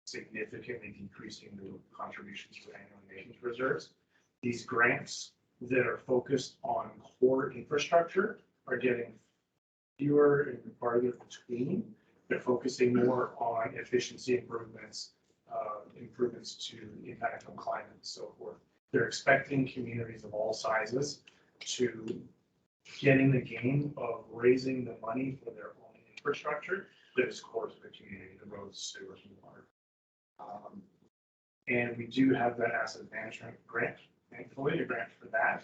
significantly decreasing the contributions to annual maintenance reserves. These grants that are focused on core infrastructure are getting fewer and farther between. They're focusing more on efficiency improvements, improvements to impact on climate and so forth. They're expecting communities of all sizes to getting the game of raising the money for their own infrastructure that is core to the community, the roads, sewers, and water. And we do have that asset management grant, thankfully, a grant for that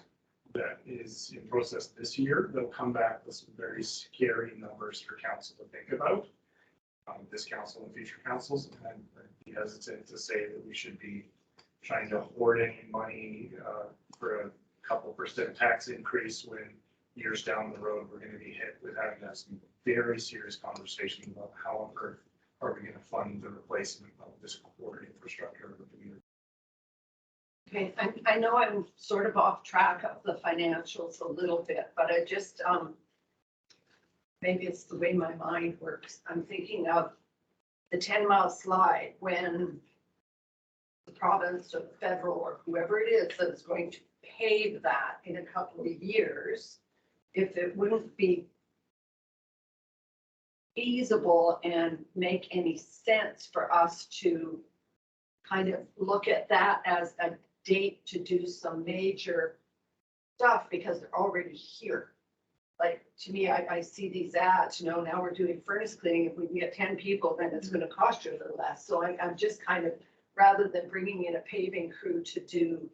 is in process this year. They'll come back with some very scary numbers for council to think about. This council and future councils, and I'd be hesitant to say that we should be trying to hoard any money for a couple % tax increase when years down the road, we're gonna be hit with having to have some very serious conversations about how on earth are we gonna fund the replacement of this core infrastructure of the community. Okay, I know I'm sort of off track of the financials a little bit, but I just, maybe it's the way my mind works. I'm thinking of the 10-mile slide when the province or the federal or whoever it is that is going to pave that in a couple of years, if it wouldn't be feasible and make any sense for us to kind of look at that as a date to do some major stuff because they're already here. Like, to me, I see these ads, you know, now we're doing furnace cleaning. If we can get 10 people, then it's going to cost you a little less. So I'm just kind of, rather than bringing in a paving crew to do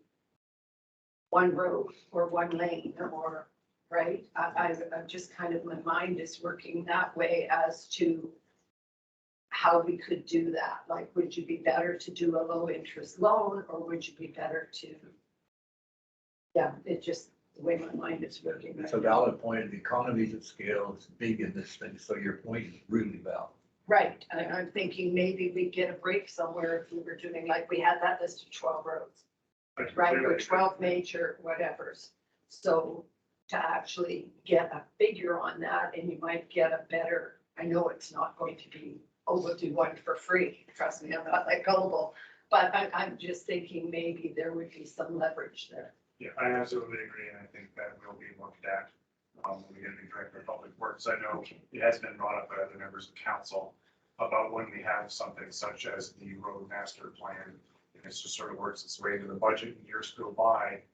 one road or one lane or, right? I'm just kind of, my mind is working that way as to how we could do that. Like, would you be better to do a low interest loan or would you be better to, yeah, it just, the way my mind is working. It's a right now. valid point. The economies of scale is big in this thing, so your point is really valid. Right, and I'm thinking maybe we get a break somewhere if we were doing, like, we had that list of 12 roads, right, or 12 major whatevers. So to actually get a figure on that, and you might get a better, I know it's not going to be, oh, we'll do one for free, trust me, I'm not that gullible, but I'm just thinking maybe there would be some leverage there. Yeah, I absolutely agree, and I think that will be looked at when we get a new director of public works. I know it has been brought up by other members of council about when we have something such as the road master plan, and it's just sort of works its way into the budget, and years go by,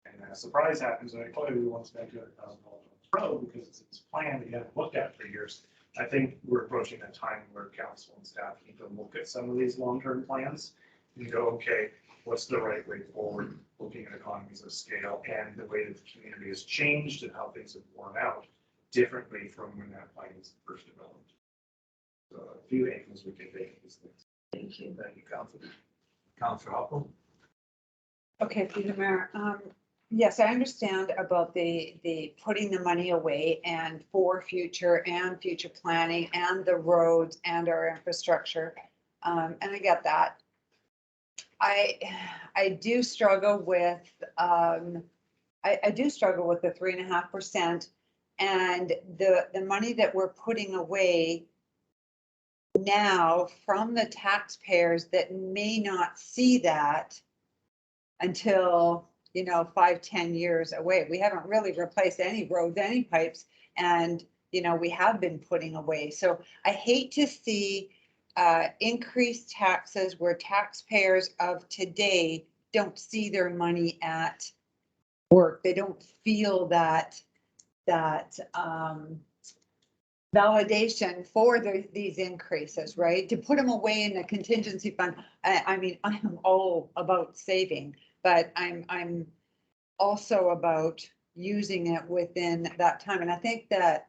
and then a surprise happens, and oh, we want to spend $200,000 on this road because it's planned, you haven't looked at for years. I think we're approaching a time where council and staff need to look at some of these long-term plans and go, okay, what's the right way forward, looking at economies of scale and the way that the community has changed and how things have worn out differently from when that plan was first developed. So a few angles we can take at these things. Thank you. Thank you, Council. Councilor Hopple? Okay, through the mayor. Yes, I understand about the putting the money away and for future planning and the roads and our infrastructure. And I get that. I do struggle with, I do struggle with the 3.5% and the money that we're putting away now from the taxpayers that may not see that until, 5-10 years away. We haven't really replaced any roads, any pipes, and, we have been putting away. So I hate to see increased taxes where taxpayers of today don't see their money at work. They don't feel that validation for these increases, right? To put them away in a contingency fund. I mean, I am all about saving, but I'm also about using it within that time. And I think that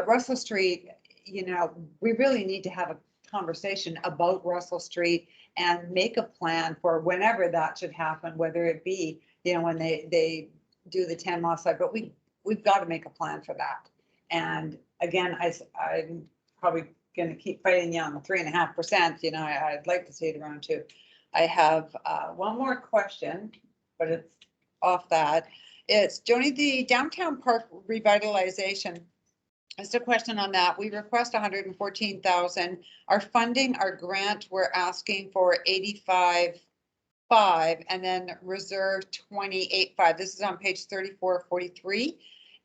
Russell Street, we really need to have a conversation about Russell Street and make a plan for whenever that should happen, whether it be, when they do the 10-mile slide, but we've got to make a plan for that. And again, I'm probably going to keep fighting you on the 3.5%. I'd like to see it around 2. I have one more question, but it's off that. It's Joni, the downtown park revitalization. Just a question on that. We request 114,000. Our funding, our grant, we're asking for 85.5 and then reserve 28.5. This is on page 3443.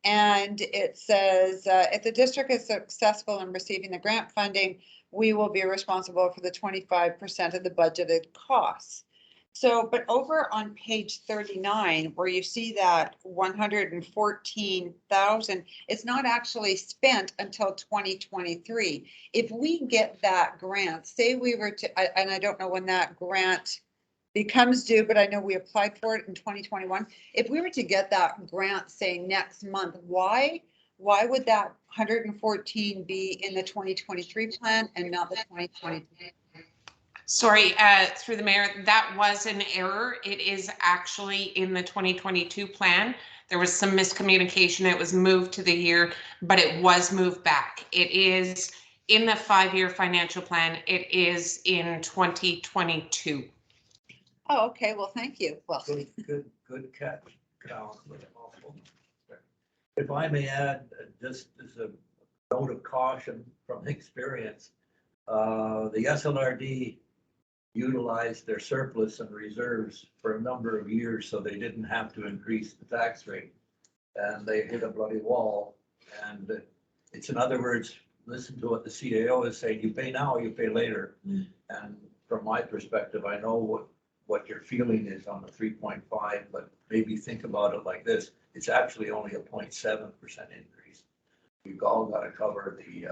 And it says, if the district is successful in receiving the grant funding, we will be responsible for the 25% of the budgeted costs. So, but over on page 39, where you see that 114,000, it's not actually spent until 2023. If we get that grant, say we were to, and I don't know when that grant becomes due, but I know we applied for it in 2021. If we were to get that grant, say next month, why would that 114 be in the 2023 plan and not the 2022? Sorry, through the mayor, that was an error. It is actually in the 2022 plan. There was some miscommunication. It was moved to the year, but it was moved back. It is in the 5-year financial plan. It is in 2022. Oh, okay, well, thank you. Well, Good catch, Counselor. If I may add, just as a note of caution from experience, the SLRD utilized their surplus and reserves for a number of years, so they didn't have to increase the tax rate. And they hit a bloody wall. And it's, in other words, listen to what the CAO is saying, you pay now, you pay later. And from my perspective, I know what your feeling is on the 3.5, but maybe think about it like this. It's actually only a 0.7% increase. We've all got to cover the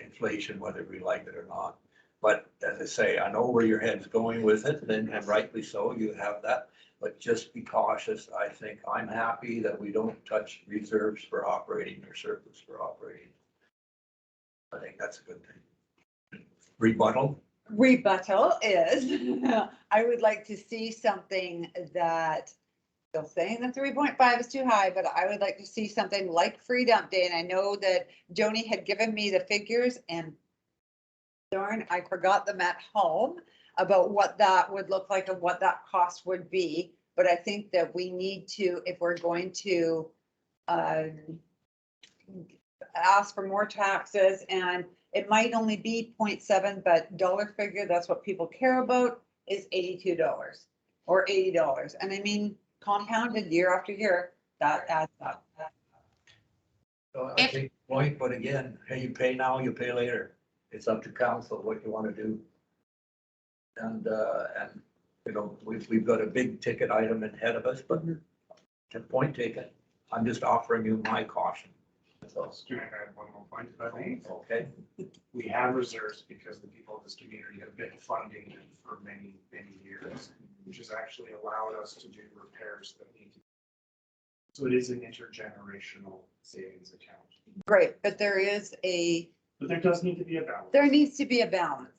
inflation, whether we like it or not. But as I say, I know where your head's going with it, and rightly so, you have that. But just be cautious. I think I'm happy that we don't touch reserves for operating or surplus for operating. I think that's a good thing. Rebuttal? rebuttal is, I would like to see something that, still saying that 3.5 is too high, but I would like to see something like Free Dump Day. And I know that Joni had given me the figures, and darn, I forgot them at home about what that would look like and what that cost would be. But I think that we need to, if we're going to ask for more taxes, and it might only be 0.7, but dollar figure, that's what people care about, is $82 or $80. And I mean, compounded year after year, that adds up. So I think point, but again, hey, you pay now, you pay later. It's up to council what you want to do. And you know, we've got a big ticket item ahead of us, but point taken. I'm just offering you my caution. So, Stu, I had one more point, if I may. okay, We have reserves because the people of this community have been funding it for many, many years, which has actually allowed us to do repairs that need to. So it is an intergenerational savings account, Great, but there is but there does need to be a balance. there needs to be a balance.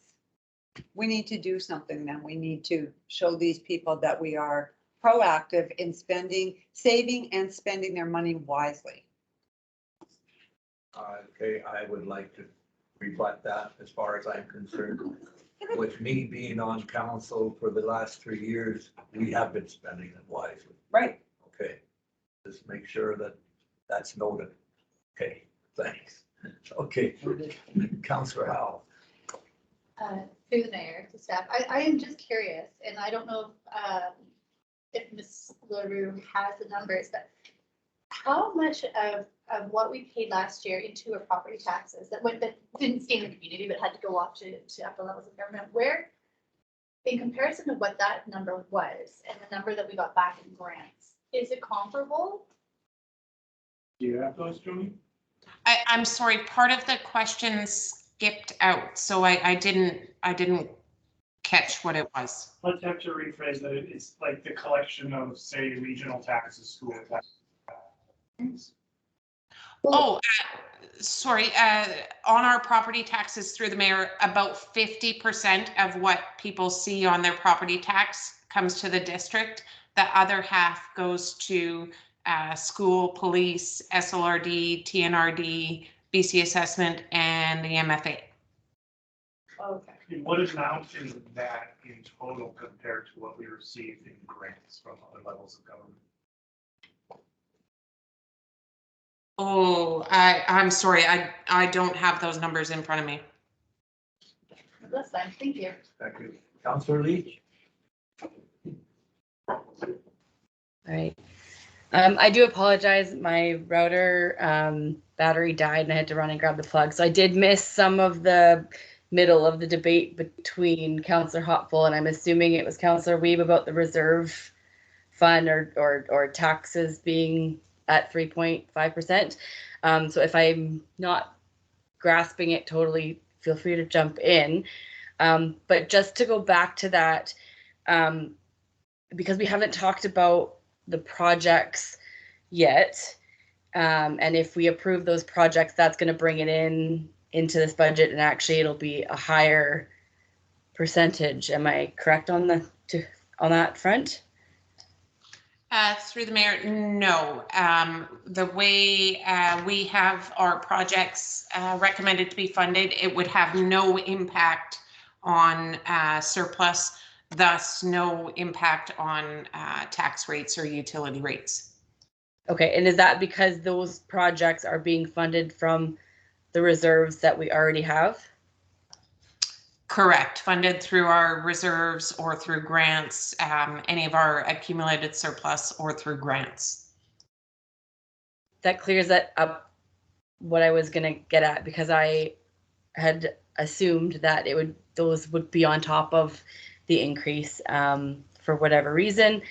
We need to do something then. We need to show these people that we are proactive in spending, saving and spending their money wisely. okay, I would like to rebut that as far as I'm concerned. With me being on council for the last 3 years, we have been spending it wisely. Right. Okay, just make sure that that's noted. Okay, thanks. Okay, Councillor Howell. Through the mayor to staff, I am just curious, and I don't know if Ms. LaRue has the numbers, but how much of what we paid last year into our property taxes that didn't stay in the community but had to go off to upper levels of government, where, in comparison to what that number was and the number that we got back in grants, is it comparable? Do you have those, Joni? I'm sorry, part of the question skipped out, so I didn't catch what it was. Let's have to rephrase that. It's like the collection of, say, regional taxes, school taxes. Oh, sorry, on our property taxes through the mayor, about 50% of what people see on their property tax comes to the district. The other half goes to school, police, SLRD, TNRD, BC assessment, and the MFA. Okay. And what amount is that in total compared to what we received in grants from other levels of government? Oh, I'm sorry, I don't have those numbers in front of me. That's fine, thank you. Thank you. Councillor Leach. All right. I do apologize. My router battery died and I had to run and grab the plug. So I did miss some of the middle of the debate between Councillor Hopfull and I'm assuming it was Councillor Weeb about the reserve fund or taxes being at 3.5%. So if I'm not grasping it totally, feel free to jump in. But just to go back to that, because we haven't talked about the projects yet, and if we approve those projects, that's going to bring it into this budget, and actually it'll be a higher percentage. Am I correct on that front? Through the mayor, no. The way we have our projects recommended to be funded, it would have no impact on surplus, thus no impact on tax rates or utility rates. Okay, and is that because those projects are being funded from the reserves that we already have? Correct, funded through our reserves or through grants, any of our accumulated surplus or through grants. That clears that up, what I was gonna get at, because I had assumed that those would be on top of the increase for whatever reason.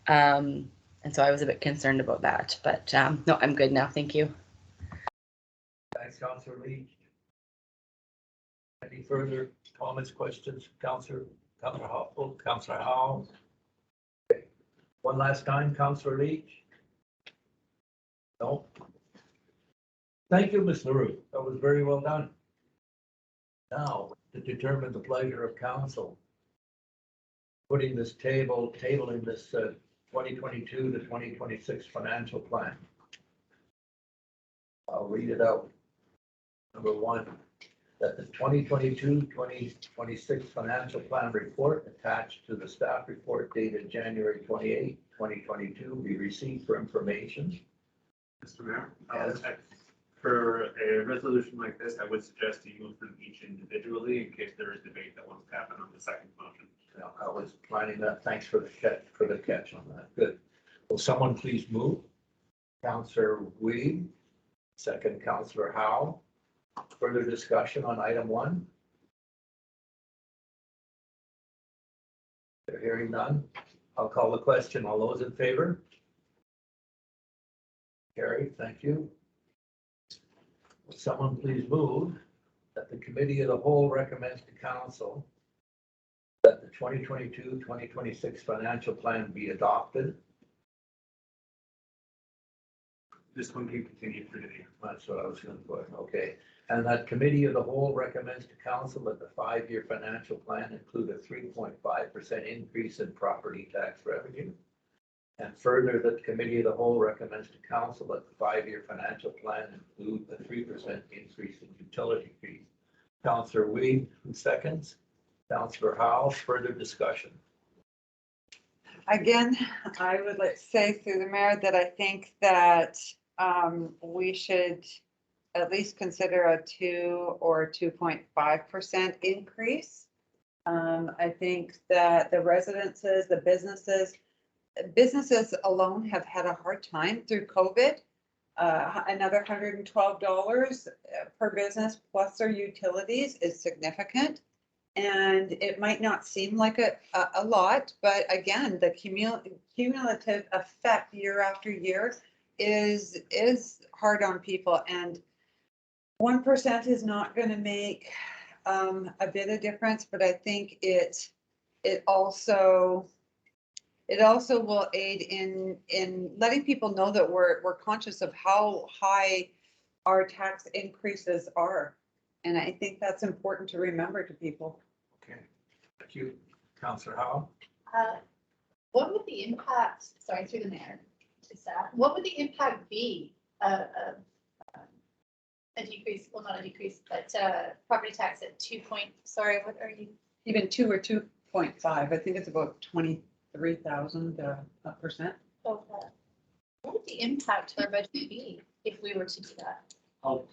And so I was a bit concerned about that, but no, I'm good now. Thank you. Thanks, Councillor Leach. Any further comments, questions, Councillor Howe? Councillor Howe? Okay. One last time, Councillor Leach? No? Thank you, Ms. LaRue. That was very well done. Now, to determine the pleasure of council, putting this tabling this 2022 to 2026 financial plan. I'll read it out. Number one, that the 2022-2026 financial plan report attached to the staff report dated January 28, 2022 be received for information. Mr. Mayor, Yes. for a resolution like this, I would suggest you move them each individually in case there is debate that wants to happen on the second motion. Now, I was planning that. Thanks for the catch on that. Good. Will someone please move? Councillor Weed, second Councillor Howe. Further discussion on item one? They're hearing none. I'll call the question. All those in favor? Carried. Thank you. Will someone please move that the committee of the whole recommends to council that the 2022-2026 financial plan be adopted? This one can continue through today. That's what I was going to put. Okay. And that committee of the whole recommends to council that the 5-year financial plan include a 3.5% increase in property tax revenue. And further, that the committee of the whole recommends to council that the 5-year financial plan include a 3% increase in utility fees. Councillor Weed, who seconds? Councillor Howe, further discussion. Again, I would like to say through the mayor that I think that we should at least consider a 2 or 2.5% increase. I think that the residences, the businesses alone have had a hard time through COVID. Another $112 per business plus their utilities is significant. And it might not seem like a lot, but again, the cumulative effect year after year is hard on people. And 1% is not going to make a bit of difference, but I think it also will aid in letting people know that we're conscious of how high our tax increases are. And I think that's important to remember to people. Okay, thank you. Councillor Howe? What would the impact, sorry, through the mayor to staff, what would the impact be of a decrease, well, not a decrease, but property tax at what are you? Even 2 or 2.5, I think it's about 23,000%. What would the impact to our budget be if we were to do that? I'll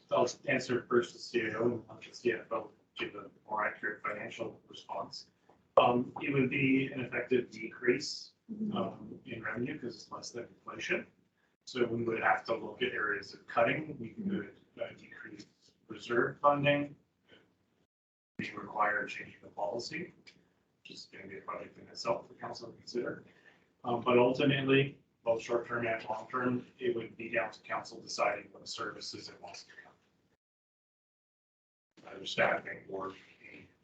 answer first the CAO and let the CFO give a more accurate financial response. It would be an effective decrease in revenue because it's less than inflation. So we would have to look at areas of cutting. We could decrease reserve funding. We require changing the policy, which is going to be a project in itself for council to consider. But ultimately, both short-term and long-term, it would be down to council deciding what services it wants to come. Either staffing or a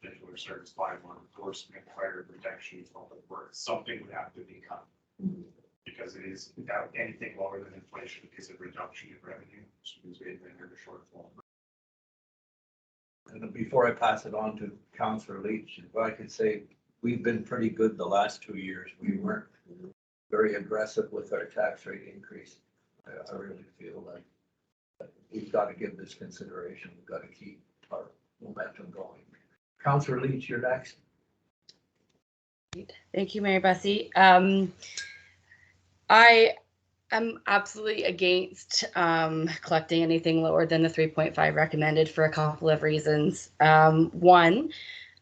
particular service line or enforcement, fire protection, public works, something would have to be cut. Because it is, without anything lower than inflation, is a reduction in revenue, which means we entered a shortfall. And before I pass it on to Councillor Leach, if I could say, we've been pretty good the last 2 years. We weren't very aggressive with our tax rate increase. I really feel like we've got to give this consideration. We've got to keep our momentum going. Councillor Leach, you're next. Thank you, Mary Bessie. I am absolutely against collecting anything lower than the 3.5 recommended for a couple of reasons. One,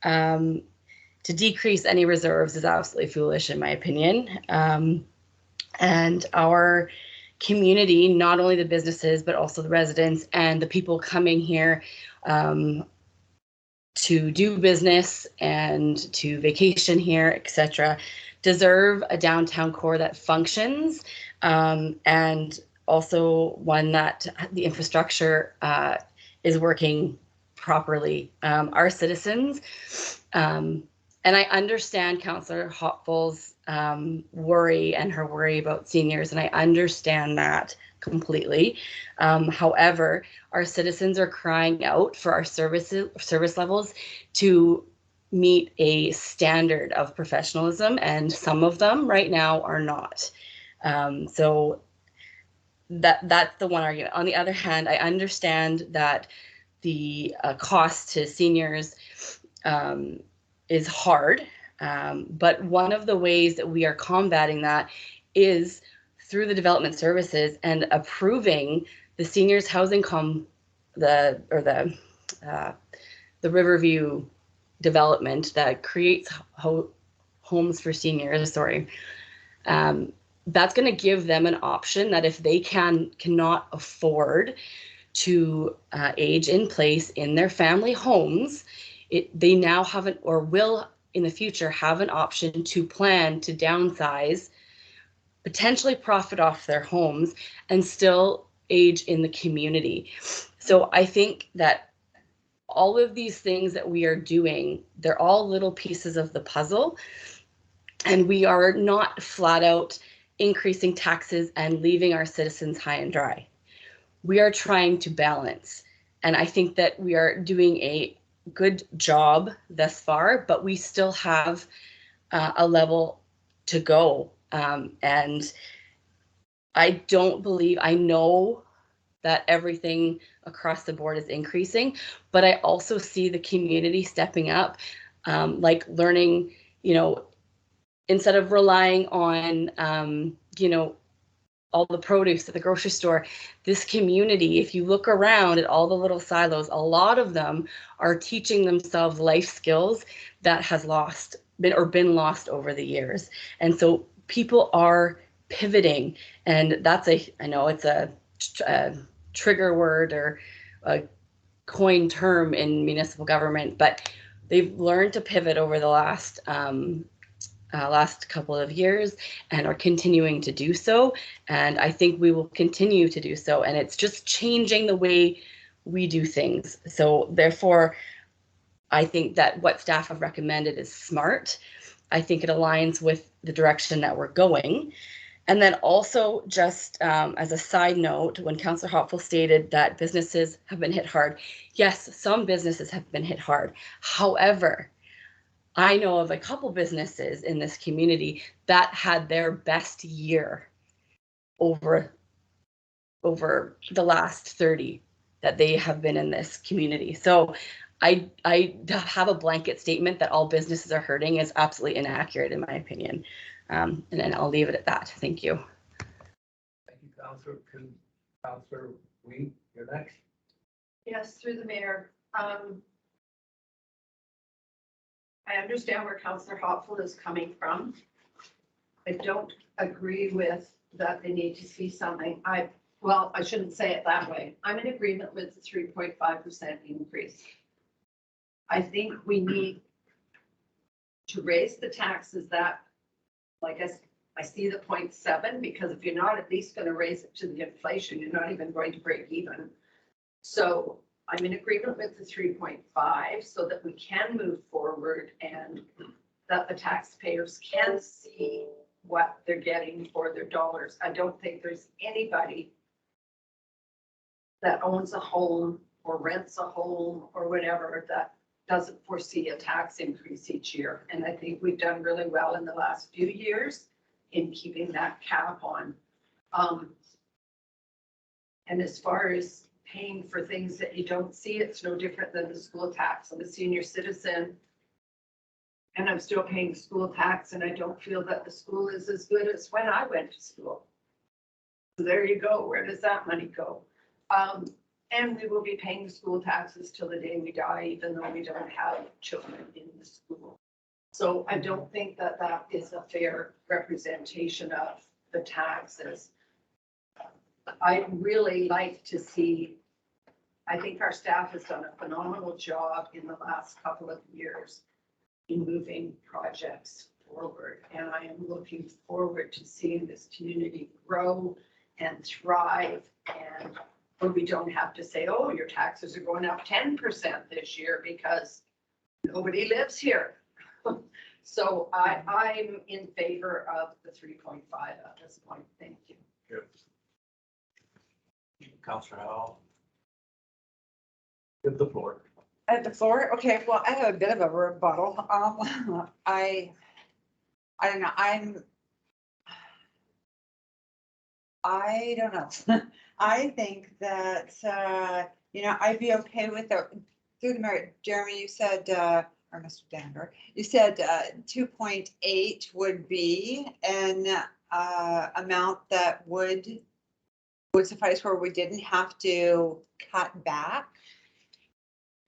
to decrease any reserves is absolutely foolish in my opinion. And our community, not only the businesses, but also the residents and the people coming here to do business and to vacation here, etc., deserve a downtown core that functions, and also one that the infrastructure is working properly. Our citizens, and I understand Councillor Hopfull's worry and her worry about seniors, and I understand that completely. However, our citizens are crying out for our service levels to meet a standard of professionalism, and some of them right now are not. So that's the one argument. On the other hand, I understand that the cost to seniors is hard, but one of the ways that we are combating that is through the development services and approving the seniors housing the Riverview development that creates homes for seniors. That's going to give them an option that if they cannot afford to age in place in their family homes, they now have or will in the future have an option to plan to downsize, potentially profit off their homes, and still age in the community. So I think that all of these things that we are doing, they're all little pieces of the puzzle, and we are not flat out increasing taxes and leaving our citizens high and dry. We are trying to balance, and I think that we are doing a good job thus far, but we still have a level to go. And I don't believe, I know that everything across the board is increasing, but I also see the community stepping up, like learning, instead of relying on, all the produce at the grocery store, this community, if you look around at all the little silos, a lot of them are teaching themselves life skills that has been lost over the years. And so people are pivoting, and that's I know it's a trigger word or a coined term in municipal government, but they've learned to pivot over the last couple of years and are continuing to do so. And I think we will continue to do so. And it's just changing the way we do things. So therefore, I think that what staff have recommended is smart. I think it aligns with the direction that we're going. And then also just as a side note, when Councillor Hopfull stated that businesses have been hit hard, yes, some businesses have been hit hard. However, I know of a couple businesses in this community that had their best year over the last 30 that they have been in this community. So I have a blanket statement that all businesses are hurting is absolutely inaccurate in my opinion. And then I'll leave it at that. Thank you. Thank you, Councillor. Councillor Wee, you're next. Yes, through the mayor. I understand where Councillor Hopfull is coming from. I don't agree with that they need to see something. I shouldn't say it that way. I'm in agreement with the 3.5% increase. I think we need to raise the taxes that, like I see the 0.7, because if you're not at least going to raise it to the inflation, you're not even going to break even. So I'm in agreement with the 3.5 so that we can move forward and that the taxpayers can see what they're getting for their dollars. I don't think there's anybody that owns a home or rents a home or whatever that doesn't foresee a tax increase each year. And I think we've done really well in the last few years in keeping that cap on. And as far as paying for things that you don't see, it's no different than the school tax. I'm a senior citizen. And I'm still paying school tax, and I don't feel that the school is as good as when I went to school. So there you go. Where does that money go? And we will be paying school taxes till the day we die, even though we don't have children in the school. So I don't think that that is a fair representation of the taxes. I'd really like to see, I think our staff has done a phenomenal job in the last couple of years in moving projects forward. And I am looking forward to seeing this community grow and thrive, and where we don't have to say, oh, your taxes are going up 10% this year because nobody lives here. So I'm in favor of the 3.5 at this point. Thank you. Councillor Howell. Give the floor. At the floor, okay, well, I have a bit of a rebuttal. I don't know, I don't know. I think that, I'd be okay with the, through the merit, Jeremy, you said, or Mr. Danner, you said 2.8 would be an amount that would suffice where we didn't have to cut back.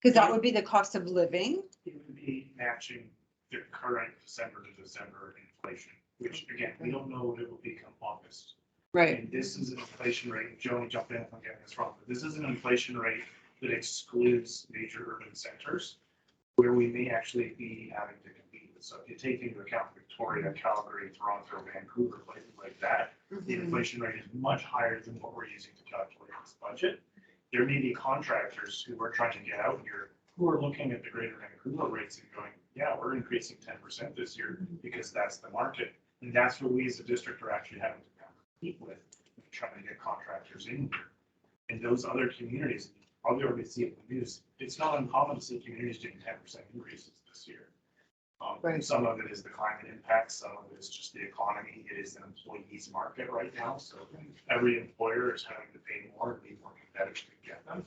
Because that would be the cost of living. It would be matching the current December to December inflation, which again, we don't know what it will become August. And this is an inflation rate, Joni, jump in if I'm getting this wrong, but this is an inflation rate that excludes major urban centers where we may actually be having to compete. So if you take into account Victoria, Calgary, Toronto, Vancouver, places like that, the inflation rate is much higher than what we're using to calculate this budget. There may be contractors who are trying to get out here who are looking at the greater Vancouver rates and going, yeah, we're increasing 10% this year because that's the market. And that's what we as a district are actually having to compete with, trying to get contractors in here. And those other communities, I'll already see it in the news, it's not uncommon to see communities doing 10% increases this year. Some of it is the climate impact, some of it is just the economy. It is an employees market right now, so every employer is having to pay more and be more competitive to get them.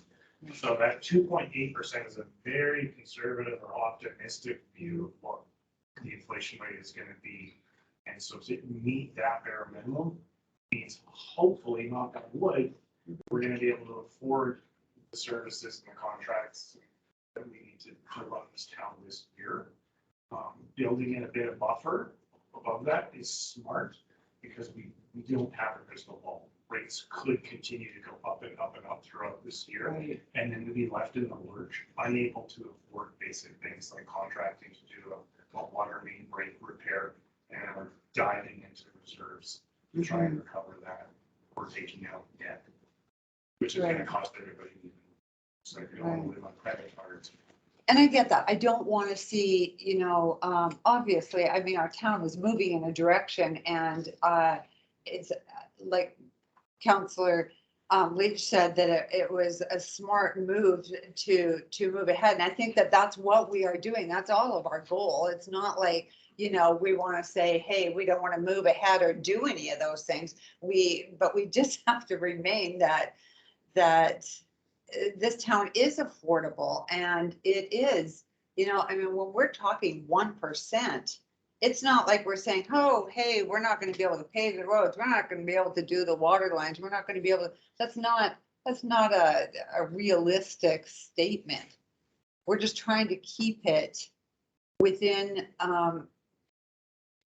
So that 2.8% is a very conservative or optimistic view of what the inflation rate is going to be. And so to meet that bare minimum means hopefully, knock on wood, we're going to be able to afford the services and the contracts that we need to run this town this year. Building in a bit of buffer above that is smart because we don't have a crystal ball. Rates could continue to go up and up and up throughout this year, and then to be left in the lurch, unable to afford basic things like contracting to do a water main break repair, and we're diving into reserves to try and recover that. We're taking out debt, which is going to cost everybody. So if you don't want to live on credit cards. And I get that. I don't want to see, obviously, I mean, our town was moving in a direction, and it's like Councillor Leach said that it was a smart move to move ahead. And I think that that's what we are doing. That's all of our goal. It's not like, we want to say, hey, we don't want to move ahead or do any of those things. But we just have to remain that this town is affordable, and it is, when we're talking 1%, it's not like we're saying, oh, hey, we're not going to be able to pave the roads. We're not going to be able to do the water lines. We're not going to be able to, that's not a realistic statement. We're just trying to keep it within an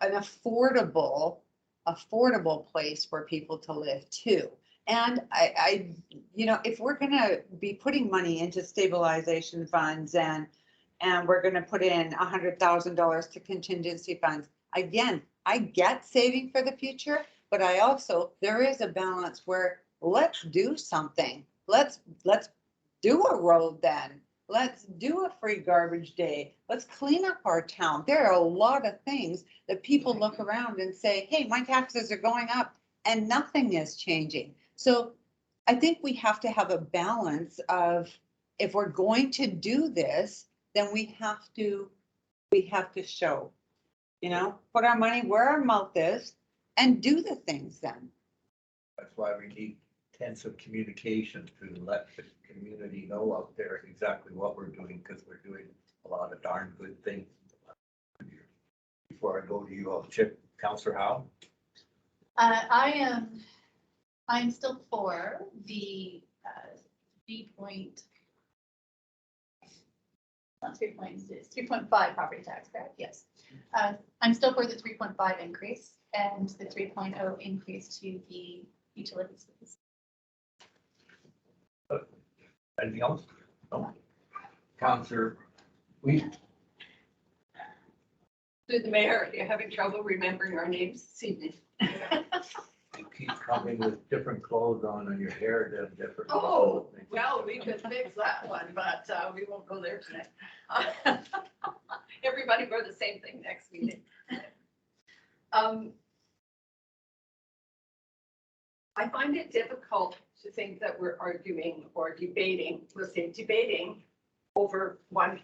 affordable place for people to live too. And I if we're gonna be putting money into stabilization funds and we're gonna put in $100,000 to contingency funds, again, I get saving for the future, but there is a balance where let's do something. Let's do a road then. Let's do a free garbage day. Let's clean up our town. There are a lot of things that people look around and say, hey, my taxes are going up and nothing is changing. So I think we have to have a balance of, if we're going to do this, then we have to show, put our money where our mouth is, and do the things then. That's why we need intensive communication to let the community know out there exactly what we're doing, because we're doing a lot of darn good things. Before I go to you, I'll check Councillor Howe. I'm still for the, 3.5 property tax, correct? Yes. I'm still for the 3.5 increase and the 3.0 increase to the utilities. Anything else? No. Councillor, we, Through the mayor, you're having trouble remembering our names this evening. you keep coming with different clothes on and your hair does different. Oh, well, we could fix that one, but we won't go there tonight. Everybody wear the same thing next meeting. I find it difficult to think that we're arguing or debating, let's say debating over 1%.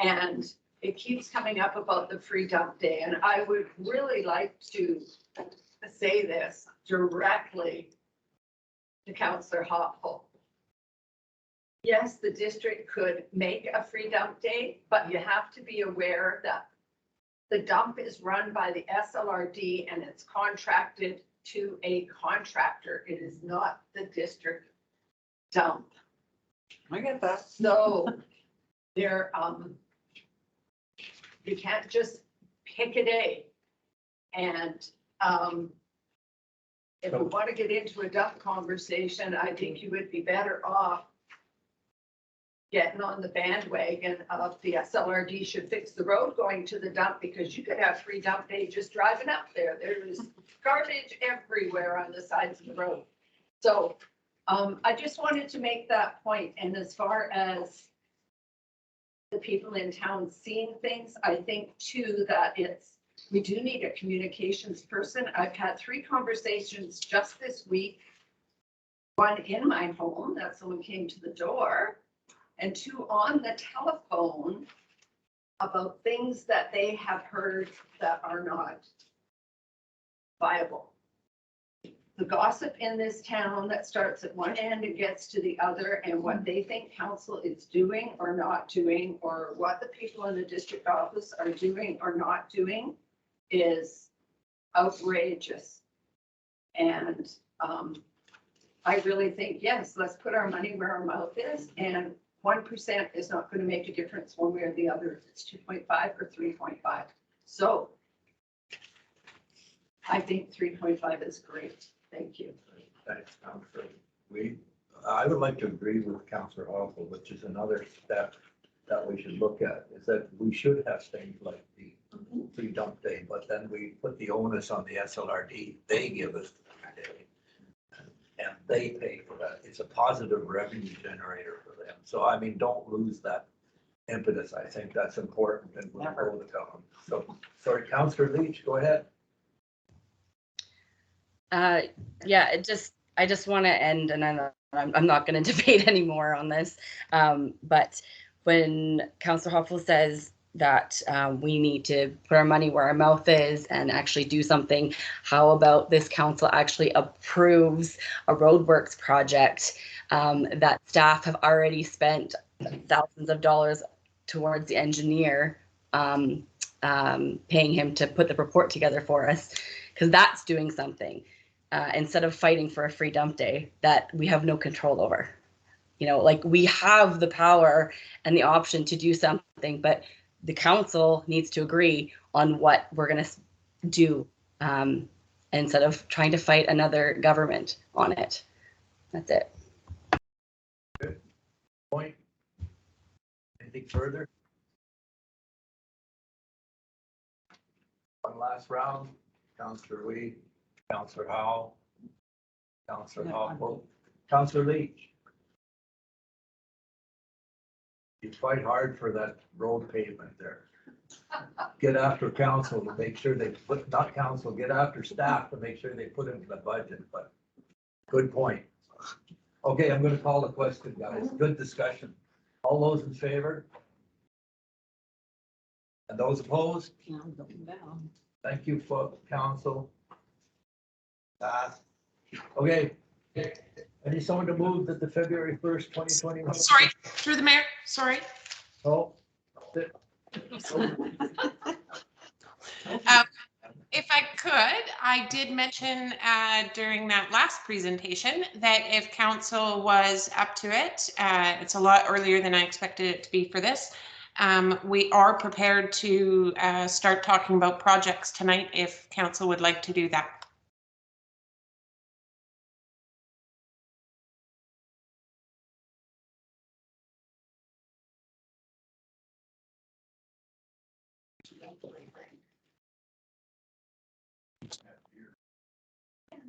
And it keeps coming up about the free dump day, and I would really like to say this directly to Councillor Hopple. Yes, the district could make a free dump day, but you have to be aware that the dump is run by the SLRD and it's contracted to a contractor. It is not the district dump. I get that. So there, you can't just pick a day. And if we want to get into a dump conversation, I think you would be better off getting on the bandwagon of the SLRD should fix the road going to the dump, because you could have free dump day just driving up there. There is garbage everywhere on the sides of the road. So I just wanted to make that point. And as far as the people in town seeing things, I think too that we do need a communications person. I've had 3 conversations just this week. One in my home, that someone came to the door, and 2 on the telephone about things that they have heard that are not viable. The gossip in this town that starts at one end and gets to the other, and what they think council is doing or not doing, or what the people in the district office are doing or not doing, is outrageous. And I really think, yes, let's put our money where our mouth is, and 1% is not going to make a difference one way or the other if it's 2.5 or 3.5. So I think 3.5 is great. Thank you. Thanks, Councillor. I would like to agree with Councillor Hoffel, which is another step that we should look at, is that we should have things like the free dump day, but then we put the onus on the SLRD. They give us the day and they pay for that. It's a positive revenue generator for them. So I mean, don't lose that impetus. I think that's important, and we'll go to them. So, sorry, Councillor Leach, go ahead. Yeah, I just want to end, and I'm not going to debate anymore on this. But when Councillor Hoffel says that we need to put our money where our mouth is and actually do something, how about this council actually approves a roadworks project that staff have already spent thousands of dollars towards the engineer, paying him to put the report together for us, because that's doing something. Instead of fighting for a free dump day that we have no control over. You know, like, we have the power and the option to do something, but the council needs to agree on what we're going to do, instead of trying to fight another government on it. That's it. Good point. Anything further? One last round. Councillor Weed, Councillor Howell, Councillor Hoffel, Councillor Leach. You fight hard for that road pavement there. Get after council to make sure they put, not council, get after staff to make sure they put into the budget, but good point. Okay, I'm gonna call the question, guys. Good discussion. All those in favor? And those opposed? Thank you, for council. Okay. I need someone to move that the February 1st, 2021. Sorry, through the mayor, sorry. Oh. If I could, I did mention during that last presentation that if council was up to it, it's a lot earlier than I expected it to be for this. We are prepared to start talking about projects tonight if council would like to do that.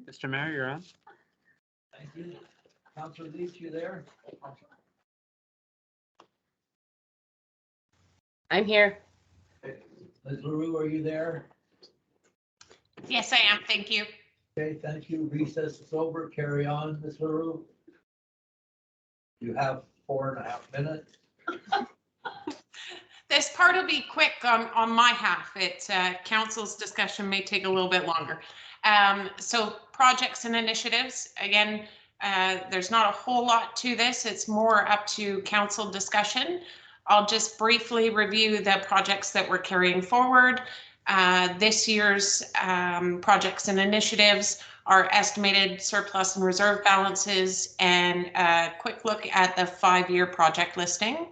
Mr. Mayor, you're on. Thank you. Councilor Leach, you there? I'm here. Ms. LaRue, are you there? Yes, I am. Thank you. Okay, thank you. Recess is over. Carry on, Ms. LaRue. You have 4.5 minutes. This part will be quick on my half. Council's discussion may take a little bit longer. So projects and initiatives, again, there's not a whole lot to this. It's more up to council discussion. I'll just briefly review the projects that we're carrying forward. This year's projects and initiatives are estimated surplus and reserve balances, and a quick look at the 5-year project listing.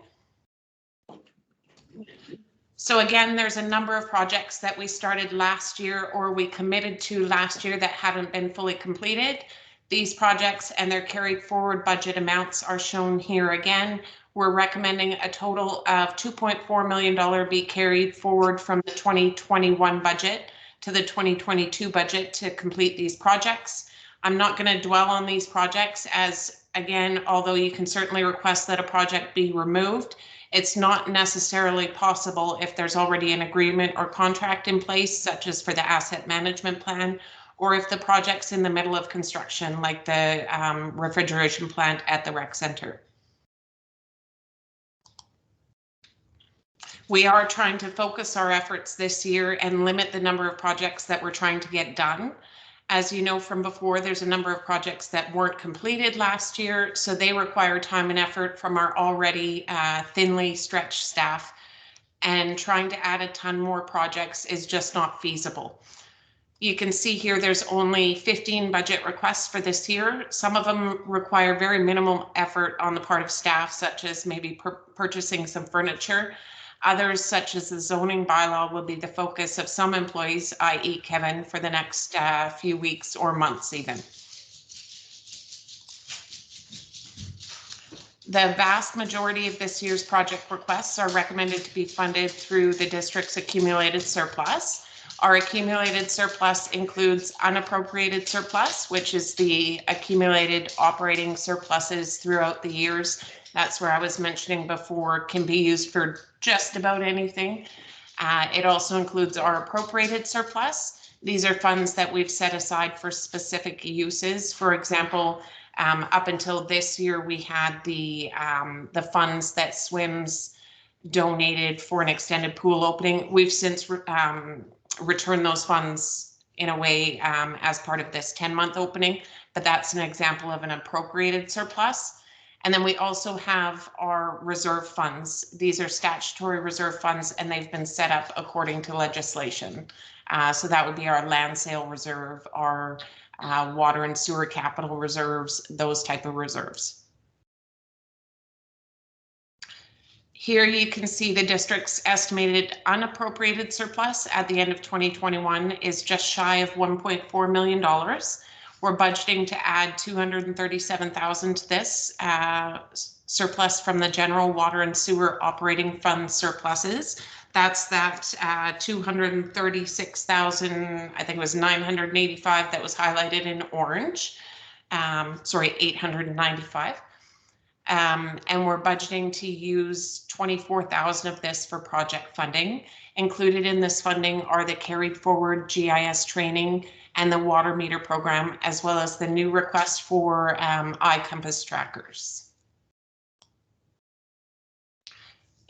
So again, there's a number of projects that we started last year or we committed to last year that haven't been fully completed. These projects and their carried forward budget amounts are shown here again. We're recommending a total of $2.4 million be carried forward from the 2021 budget to the 2022 budget to complete these projects. I'm not going to dwell on these projects as, again, although you can certainly request that a project be removed, it's not necessarily possible if there's already an agreement or contract in place, such as for the asset management plan, or if the project's in the middle of construction, like the refrigeration plant at the rec center. We are trying to focus our efforts this year and limit the number of projects that we're trying to get done. As you know from before, there's a number of projects that weren't completed last year, so they require time and effort from our already thinly stretched staff, and trying to add a ton more projects is just not feasible. You can see here there's only 15 budget requests for this year. Some of them require very minimal effort on the part of staff, such as maybe purchasing some furniture. Others, such as the zoning bylaw, will be the focus of some employees, i.e. Kevin, for the next few weeks or months even. The vast majority of this year's project requests are recommended to be funded through the district's accumulated surplus. Our accumulated surplus includes unappropriated surplus, which is the accumulated operating surpluses throughout the years. That's where I was mentioning before, can be used for just about anything. It also includes our appropriated surplus. These are funds that we've set aside for specific uses. For example, up until this year, we had the funds that SWIMS donated for an extended pool opening. We've since returned those funds in a way as part of this 10-month opening, but that's an example of an appropriated surplus. And then we also have our reserve funds. These are statutory reserve funds, and they've been set up according to legislation. So that would be our land sale reserve, our water and sewer capital reserves, those type of reserves. Here you can see the district's estimated unappropriated surplus at the end of 2021 is just shy of $1.4 million. We're budgeting to add $237,000 to this surplus from the general water and sewer operating fund surpluses. That's that $236,000, I think it was $985 that was highlighted in orange. Sorry, $895. And we're budgeting to use $24,000 of this for project funding. Included in this funding are the carried forward GIS training and the water meter program, as well as the new request for iCompass trackers.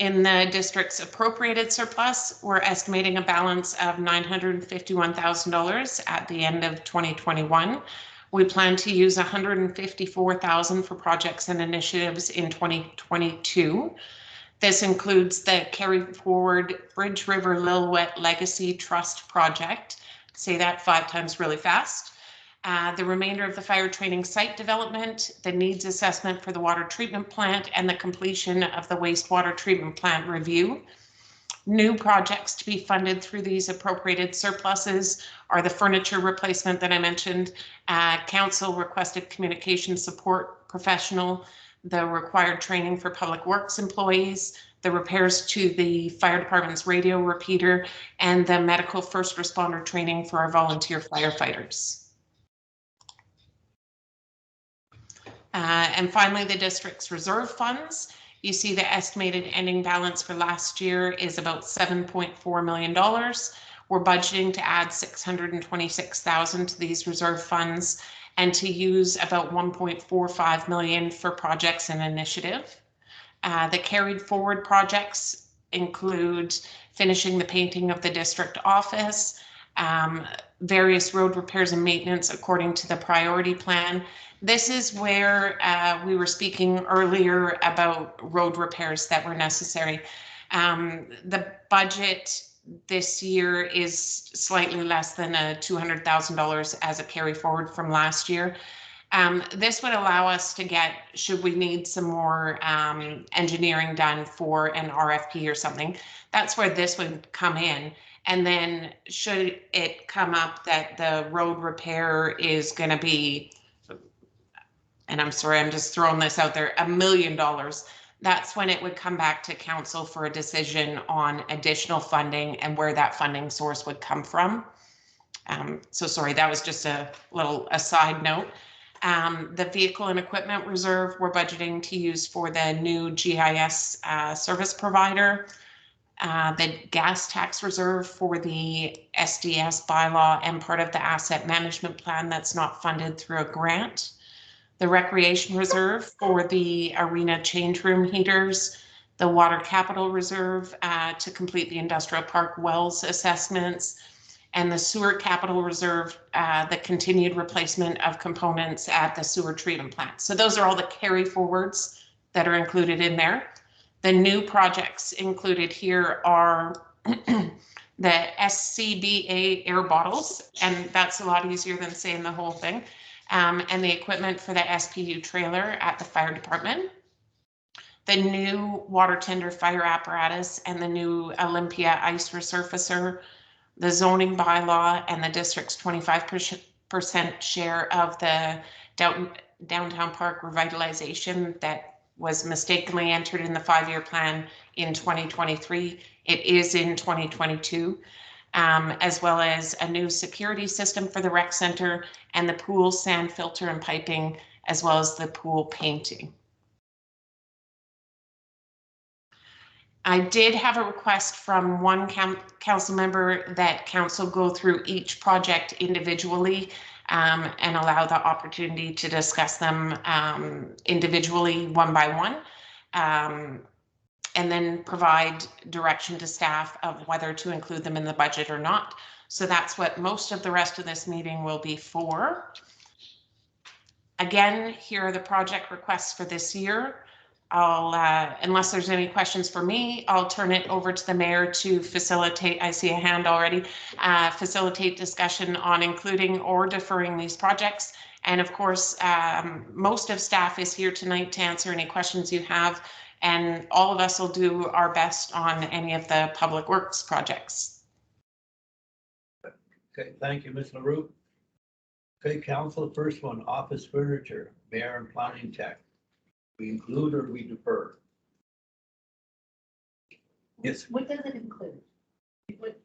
In the district's appropriated surplus, we're estimating a balance of $951,000 at the end of 2021. We plan to use $154,000 for projects and initiatives in 2022. This includes the Carry Forward Bridge River Lillooet Legacy Trust project. Say that 5 times really fast. The remainder of the fire training site development, the needs assessment for the water treatment plant, and the completion of the wastewater treatment plant review. New projects to be funded through these appropriated surpluses are the furniture replacement that I mentioned, council requested communication support professional, the required training for public works employees, the repairs to the fire department's radio repeater, and the medical first responder training for our volunteer firefighters. And finally, the district's reserve funds. You see the estimated ending balance for last year is about $7.4 million. We're budgeting to add $626,000 to these reserve funds and to use about $1.45 million for projects and initiative. The carried forward projects include finishing the painting of the district office, various road repairs and maintenance according to the priority plan. This is where we were speaking earlier about road repairs that were necessary. The budget this year is slightly less than $200,000 as a carry forward from last year. This would allow us to get, should we need some more engineering done for an RFP or something, that's where this would come in. And then should it come up that the road repair is going to be, and I'm sorry, I'm just throwing this out there, $1 million, that's when it would come back to council for a decision on additional funding and where that funding source would come from. So sorry, that was just a little aside note. The vehicle and equipment reserve we're budgeting to use for the new GIS service provider. The gas tax reserve for the SDS bylaw and part of the asset management plan that's not funded through a grant. The recreation reserve for the arena change room heaters, the water capital reserve to complete the industrial park wells assessments, and the sewer capital reserve, the continued replacement of components at the sewer treatment plant. So those are all the carry forwards that are included in there. The new projects included here are the SCBA air bottles, and that's a lot easier than saying the whole thing. And the equipment for the SPU trailer at the fire department, the new water tender fire apparatus and the new Olympia ice resurfacer, the zoning bylaw and the district's 25% share of the downtown park revitalization that was mistakenly entered in the 5-year plan in 2023. It is in 2022. As well as a new security system for the rec center and the pool sand filter and piping, as well as the pool painting. I did have a request from one council member that council go through each project individually and allow the opportunity to discuss them individually, one by one. And then provide direction to staff of whether to include them in the budget or not. So that's what most of the rest of this meeting will be for. Again, here are the project requests for this year. I'll, unless there's any questions for me, I'll turn it over to the mayor to facilitate, I see a hand already, facilitate discussion on including or deferring these projects. And of course, most of staff is here tonight to answer any questions you have. And all of us will do our best on any of the public works projects. Okay, thank you, Ms. LaRue. Okay, council, first one, office furniture, mayor and planning tech. We include or we defer? Yes, What does it include? What-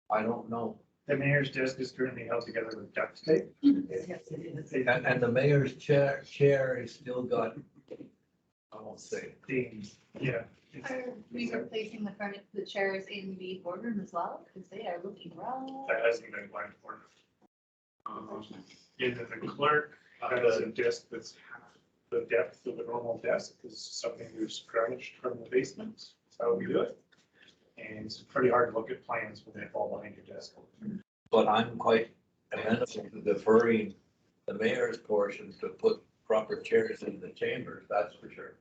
I don't know. The mayor's desk is currently held together with duct tape. And the mayor's chair is still got, I won't say. Yeah. Are we replacing the chairs in the boardroom as well? Because they are looking rough. That hasn't been planned for. Yeah, the clerk has a desk that's half the depth of a normal desk, is something we've scrounged from the basement. how we do it. And it's pretty hard to look at plans when they fall behind your desk. But I'm quite amenable to deferring the mayor's portion to put proper chairs in the chambers, that's for sure.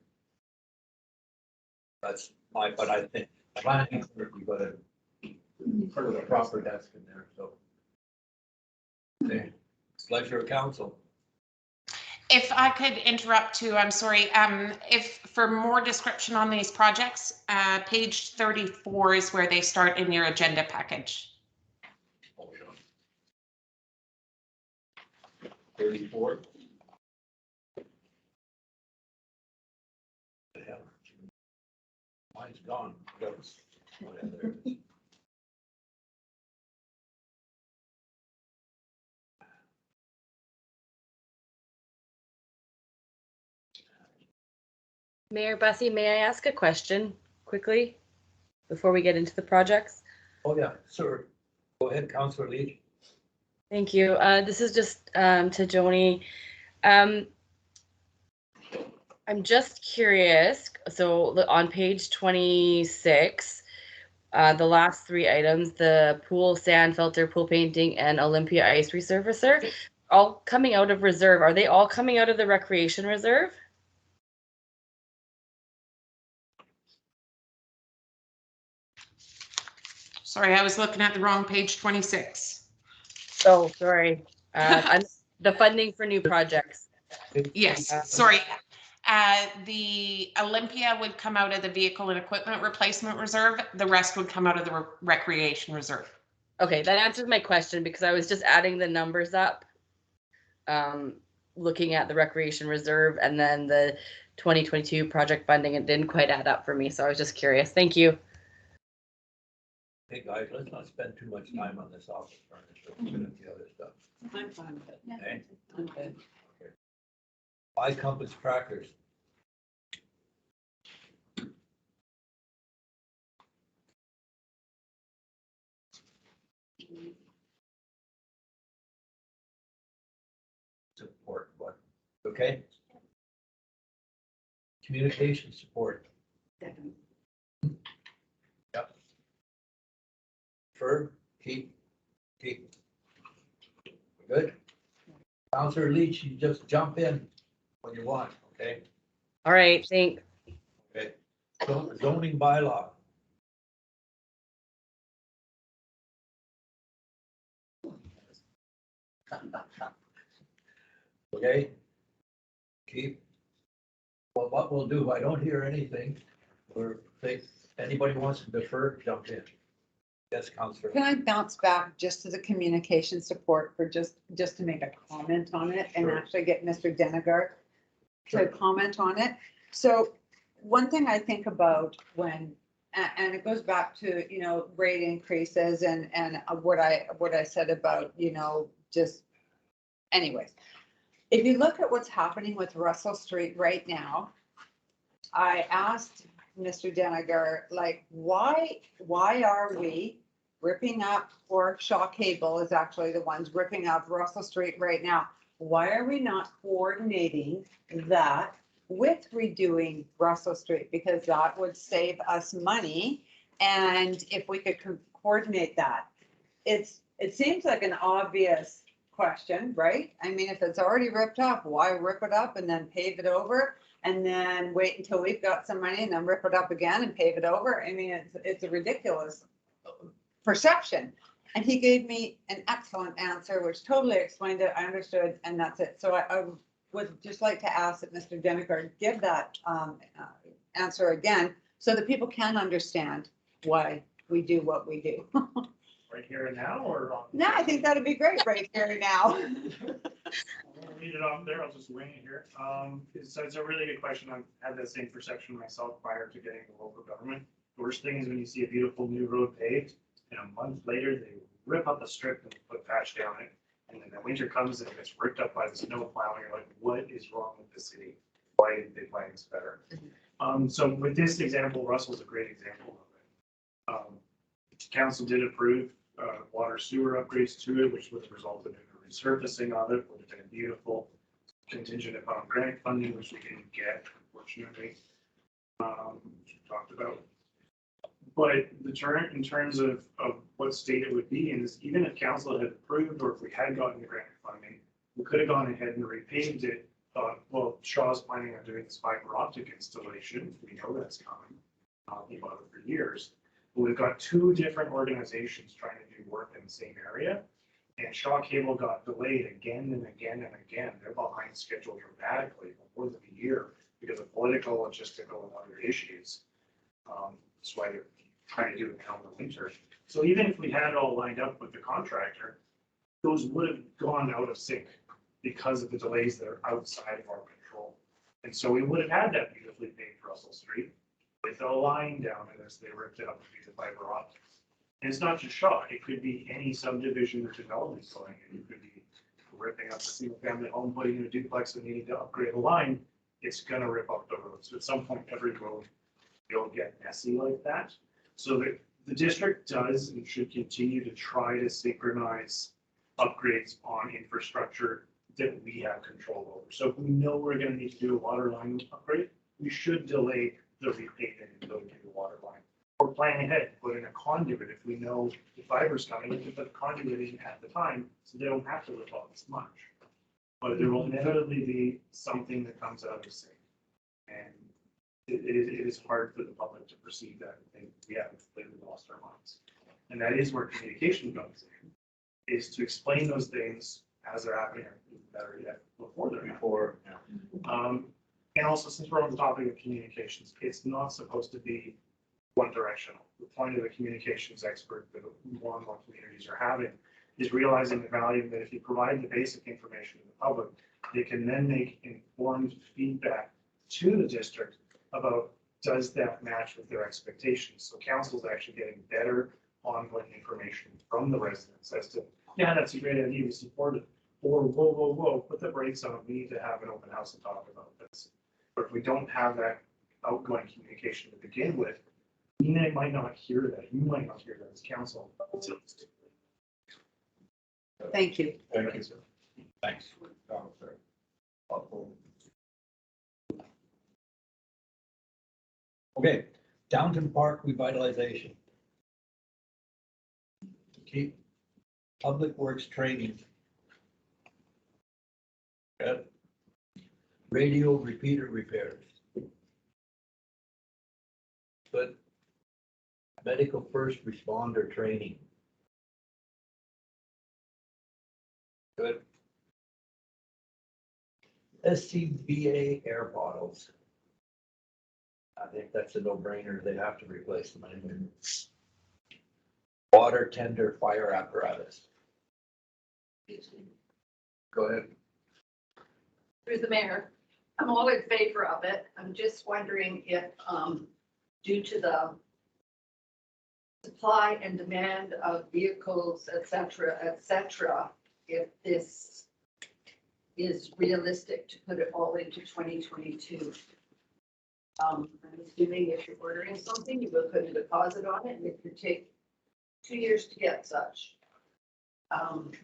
That's my, but I think, planning, we've got to put a proper desk in there, so. Okay, pleasure of council. If I could interrupt too, I'm sorry. If for more description on these projects, page 34 is where they start in your agenda package. 34. The hell? Mine's gone. That was- oh, yeah, there it is. Mayor Bussey, may I ask a question quickly before we get into the projects? Oh, yeah, sir. Go ahead, Councillor Leach. Thank you. This is just to Joni. I'm just curious. So on page 26, the last three items, the pool sand filter, pool painting, and Olympia ice resurfacer, all coming out of reserve. Are they all coming out of the recreation reserve? Sorry, I was looking at the wrong page 26. Oh, sorry. The funding for new projects. Yes, sorry. The Olympia would come out of the vehicle and equipment replacement reserve. The rest would come out of the recreation reserve. Okay, that answers my question because I was just adding the numbers up. Looking at the recreation reserve and then the 2022 project funding, it didn't quite add up for me. So I was just curious. Thank you. Hey, guys, let's not spend too much time on this office furniture. We're gonna do other stuff. I'm fine with it. Okay? I'm good. Buy Compass Trackers. Support, what? Okay? Communication support. Definitely. Yep. Ferb, keep. Good? Counselor Leach, you just jump in when you want, okay? All right, thanks. Okay. Zoning bylaw. Okay? Keep. Well, what we'll do, if I don't hear anything, or if anybody wants to defer, jump in. Yes, Counselor. Can I bounce back just to the communication support for just to make a comment on it and Sure. actually get Mr. Deniger Sure. to comment on it? So one thing I think about when, and it goes back to, rate increases and what I said about, just anyways. If you look at what's happening with Russell Street right now, I asked Mr. Deniger, like, why are we ripping up, or Shaw Cable is actually the ones ripping up Russell Street right now? Why are we not coordinating that with redoing Russell Street? Because that would save us money. And if we could coordinate that, it seems like an obvious question, right? I mean, if it's already ripped up, why rip it up and then pave it over? And then wait until we've got some money and then rip it up again and pave it over. I mean, it's a ridiculous perception. And he gave me an excellent answer, which totally explained it. I understood, and that's it. So I would just like to ask that Mr. Deniger give that answer again, so that people can understand why we do what we do. Right here and now, or on? No, I think that'd be great right here now. I'll read it off there, I'll just wing it here. So it's a really good question. I've had that same perception myself prior to getting the local government. The worst thing is when you see a beautiful new road paved, and a month later, they rip up a strip and put patch down it. And then the winter comes and it gets ripped up by the snow plow, and you're like, what is wrong with the city? Why didn't they plan this better? So with this example, Russell's a great example of it. Council did approve water sewer upgrades to it, which would have resulted in a resurfacing of it, would have been beautiful, contingent upon grant funding, which we didn't get, unfortunately. Which we talked about. But in terms of what state it would be in, is even if council had approved, or if we had gotten the grant funding, we could have gone ahead and repaved it. Thought, well, Shaw's planning on doing this fiber optic installation. We know that's coming. Talking about it for years. But we've got two different organizations trying to do work in the same area. And Shaw Cable got delayed again and again and again. They're behind schedule dramatically for more than a year because of political, logistical, and other issues. That's why they're trying to do it now in the winter. So even if we had it all lined up with the contractor, those would have gone out of sync because of the delays that are outside of our control. And so we would have had that beautifully paved Russell Street with a line down it as they ripped it up to be the fiber optics. And it's not just Shaw, it could be any subdivision or development going in. It could be ripping up a single family home, putting in a duplex and needing to upgrade a line. It's gonna rip up the road. So at some point, every road will get messy like that. So the district does and should continue to try to synchronize upgrades on infrastructure that we have control over. So if we know we're gonna need to do a water line upgrade, we should delay the repaving until we do the water line. Or plan ahead, put in a conduit if we know the fiber's coming, we can put a conduit in at the time, so they don't have to rip off as much. But there will inevitably be something that comes out of sync. And it is hard for the public to perceive that and think we haven't completely lost our minds. And that is where communication comes in, is to explain those things as they're happening, or better yet, before they're happening. And also, since we're on the topic of communications, it's not supposed to be one directional. The point of the communications expert that more and more communities are having is realizing the value that if you provide the basic information to the public, they can then make informed feedback to the district about, does that match with their expectations? So council's actually getting better ongoing information from the residents as to, yeah, that's a great idea, we support it. Or whoa, put the brakes on, we need to have an open house and talk about this. But if we don't have that outgoing communication to begin with, you might not hear that. You might not hear that as council. Thank you. Thank you, sir. Thanks. Counselor Buckle. Okay, Downton Park revitalization. Keep Public Works training. Good. Radio repeater repairs. Good. Medical first responder training. Good. SCBA air bottles. I think that's a no-brainer. They have to replace them anyway. Water tender fire apparatus. Go ahead. Through the mayor, I'm all in favor of it. I'm just wondering if, due to the supply and demand of vehicles, et cetera, if this is realistic to put it all into 2022. I'm assuming if you're ordering something, you will put a deposit on it, and it could take 2 years to get such,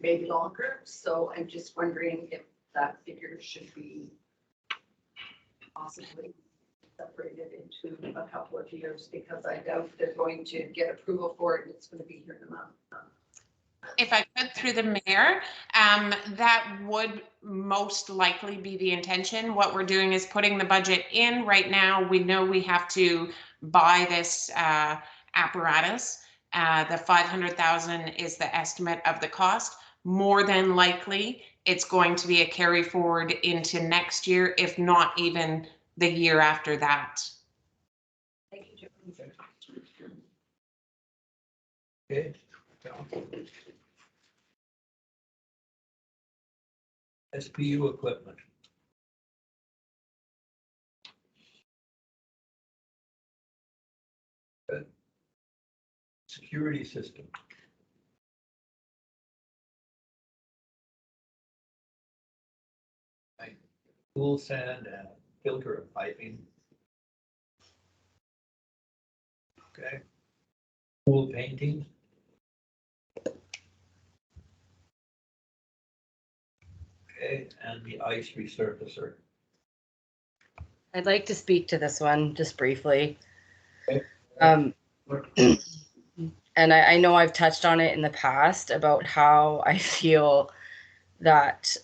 maybe longer. So I'm just wondering if that figure should be possibly separated into a couple of years, because I doubt they're going to get approval for it, and it's going to be here in a month. If I could, through the mayor, that would most likely be the intention. What we're doing is putting the budget in right now. We know we have to buy this apparatus. The 500,000 is the estimate of the cost. More than likely, it's going to be a carry forward into next year, if not even the year after that. Thank you, Jim. Okay. SPU equipment. Good. Security system. Right. Pool sand and filter and piping. Okay. Pool painting. Okay, and the ice resurfacer. I'd like to speak to this one just briefly. Okay. And I know I've touched on it in the past about how I feel that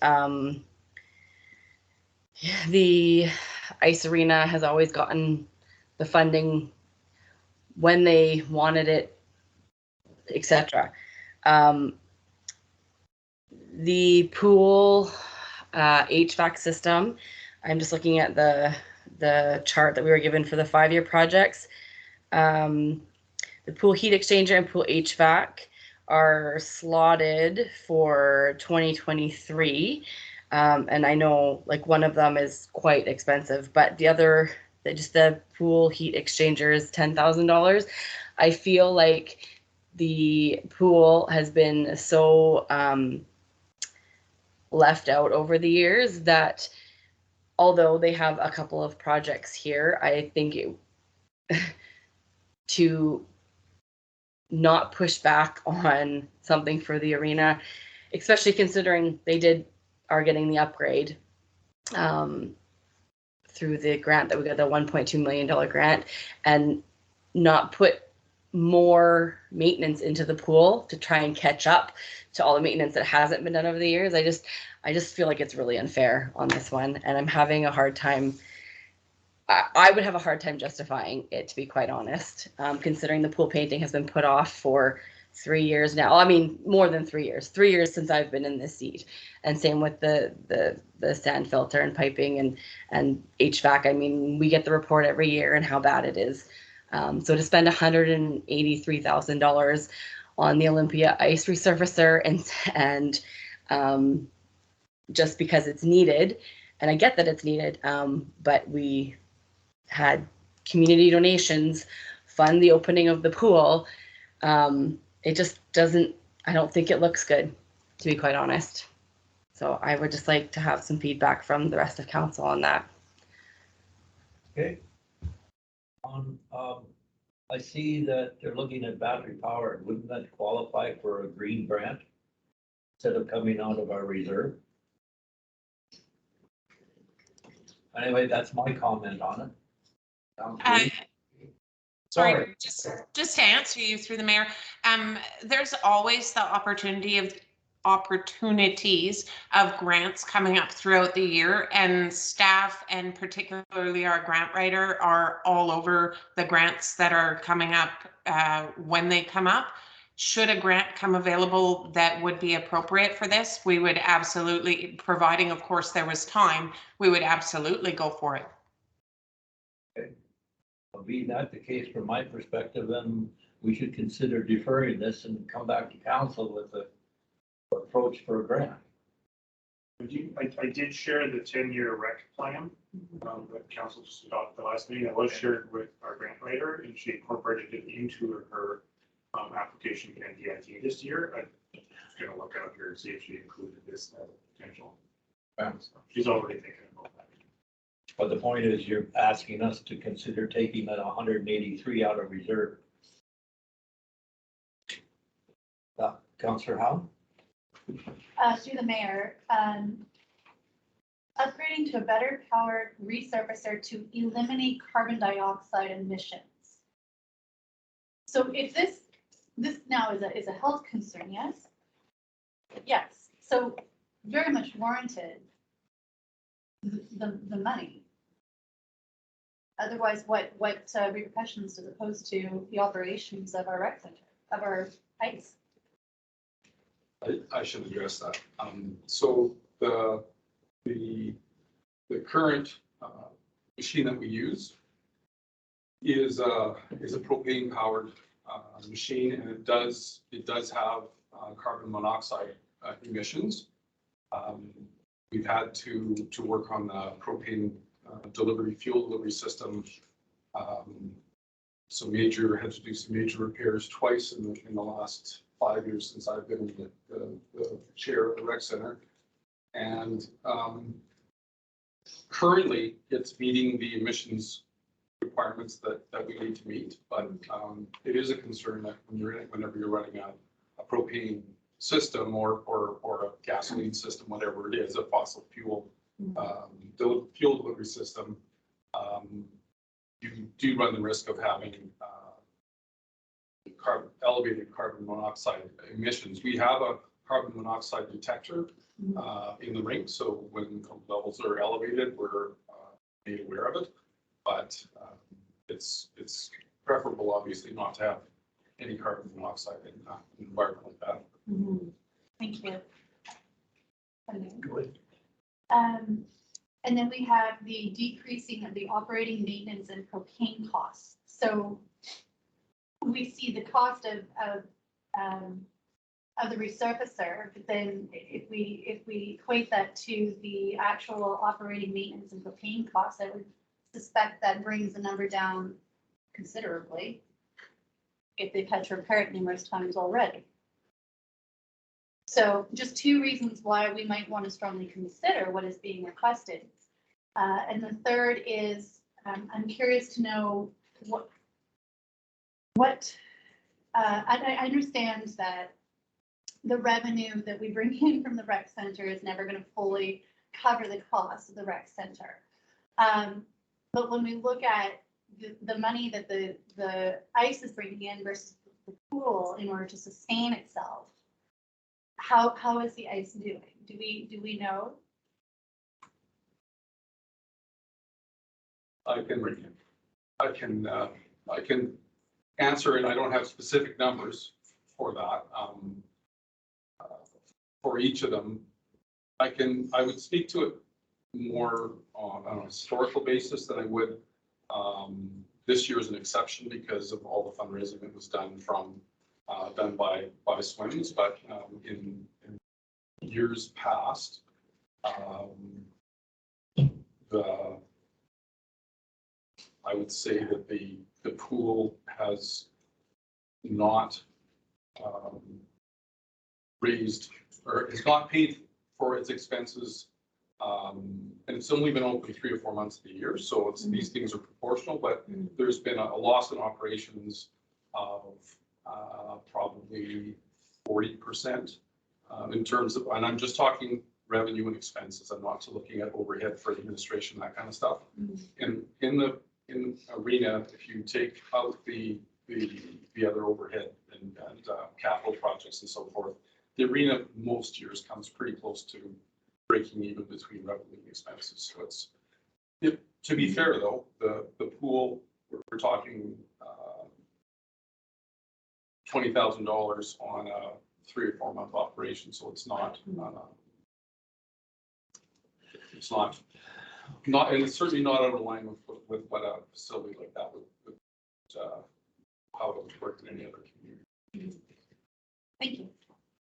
the ice arena has always gotten the funding when they wanted it, etc. The pool HVAC system, I'm just looking at the chart that we were given for the 5-year projects. The pool heat exchanger and pool HVAC are slotted for 2023. And I know like one of them is quite expensive, but the other, just the pool heat exchanger is $10,000. I feel like the pool has been so left out over the years that although they have a couple of projects here, I think to not push back on something for the arena, especially considering they are getting the upgrade through the grant that we got, the $1.2 million grant, and not put more maintenance into the pool to try and catch up to all the maintenance that hasn't been done over the years. I just feel like it's really unfair on this one, and I'm having a hard time. I would have a hard time justifying it, to be quite honest, considering the pool painting has been put off for 3 years now. I mean, more than 3 years. 3 years since I've been in this seat, and same with the sand filter and piping and HVAC. I mean, we get the report every year and how bad it is. So to spend $183,000 on the Olympia ice resurfacer and just because it's needed, and I get that it's needed, but we had community donations fund the opening of the pool. It just doesn't, I don't think it looks good, to be quite honest. So I would just like to have some feedback from the rest of council on that. Okay. I see that they're looking at battery powered. Wouldn't that qualify for a green grant instead of coming out of our reserve? Anyway, that's my comment on it. Sounds good. Sorry, just to answer you through the mayor, there's always the opportunities of grants coming up throughout the year, and staff and particularly our grant writer are all over the grants that are coming up when they come up. Should a grant come available that would be appropriate for this, we would absolutely, providing of course there was time, we would absolutely go for it. Okay. Well, being that the case from my perspective, then we should consider deferring this and come back to council with a approach for a grant. I did share the 10-year rec plan that council just adopted the last meeting. That was shared with our grant writer, and she incorporated it into her application again DIT this year. I'm just going to look out here and see if she included this as a potential. So she's already thinking about that. But the point is, you're asking us to consider taking that 183 out of reserve. Councillor Howe? Through the mayor, upgrading to a better powered resurfacer to eliminate carbon dioxide emissions. So if this now is a health concern, yes? Yes, so very much warranted the money. Otherwise, what repercussions does it pose to the operations of our rec center, of our ice? I should address that. So the current machine that we use is a propane powered machine, and it does have carbon monoxide emissions. We've had to work on the propane fuel delivery system. Had to do some major repairs twice in the last 5 years since I've been in the chair of the rec center. And currently it's meeting the emissions requirements that we need to meet, but it is a concern that whenever you're running a propane system or a gasoline system, whatever it is, a fossil fuel fuel delivery system, you do run the risk of having elevated carbon monoxide emissions. We have a carbon monoxide detector in the rink, so when levels are elevated, we're made aware of it. But it's preferable, obviously, not to have any carbon monoxide in an environment like that. Thank you. Good. And then we have the decreasing of the operating maintenance and propane costs. So we see the cost of the resurfacer, but then if we equate that to the actual operating maintenance and propane costs, I would suspect that brings the number down considerably if they've had to repair it numerous times already. So just two reasons why we might want to strongly consider what is being requested. And the third is, I'm curious to know I understand that the revenue that we bring in from the rec center is never going to fully cover the cost of the rec center. But when we look at the money that the ice is bringing in versus the pool in order to sustain itself, how is the ice doing? Do we know? I can answer it. I don't have specific numbers for that. For each of them, I would speak to it more on a historical basis than I would. This year is an exception because of all the fundraising that was done by Swims, but in years past, I would say that the pool has not raised or has not paid for its expenses. And it's only been open 3 or 4 months of the year, so these things are proportional, but there's been a loss in operations of probably 40% in terms of, and I'm just talking revenue and expenses. I'm not looking at overhead for administration, that kind of stuff. And in arena, if you take out the other overhead and capital projects and so forth, the arena most years comes pretty close to breaking even between revenue and expenses. So to be fair though, the pool, we're talking $20,000 on a 3 or 4 month operation. So it's not, and it's certainly not out of line with what a facility like that would how it would work in any other community. Thank you.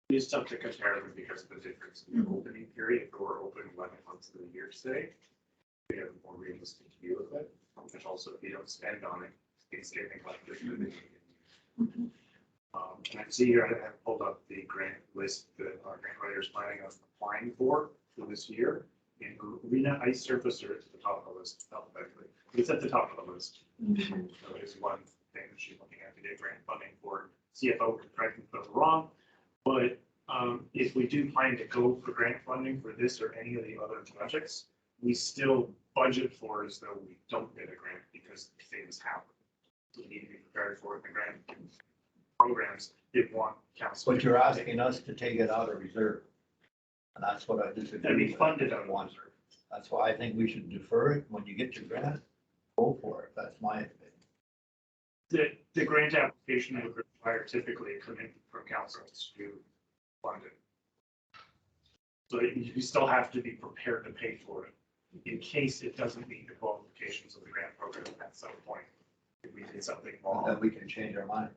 It's tough to compare them because of the difference in the opening period. If we're open 11 months of the year, say, we have a more realistic view of it. And also, if you don't spend on it, it's getting collected. And I see here, I have pulled up the grant list that our grant writers planning on applying for this year. And arena ice surfacer is at the top of the list alphabetically. It's at the top of the list. So it is one thing that she's looking at to get grant funding for. CFO can correct me if I'm wrong, but if we do plan to go for grant funding for this or any of the other projects, we still budget for as though we don't get a grant because things happen. We need to be prepared for it. The grant programs did want council. But you're asking us to take it out of reserve. And that's what I disagree. To be with. funded out of one. That's why I think we should defer it. When you get your grant, go for it. That's my opinion. The grant application would require typically a commitment from council to fund it. So you still have to be prepared to pay for it in case it doesn't meet the qualifications of the grant program at some point. If we did something And wrong, then we can change our mind.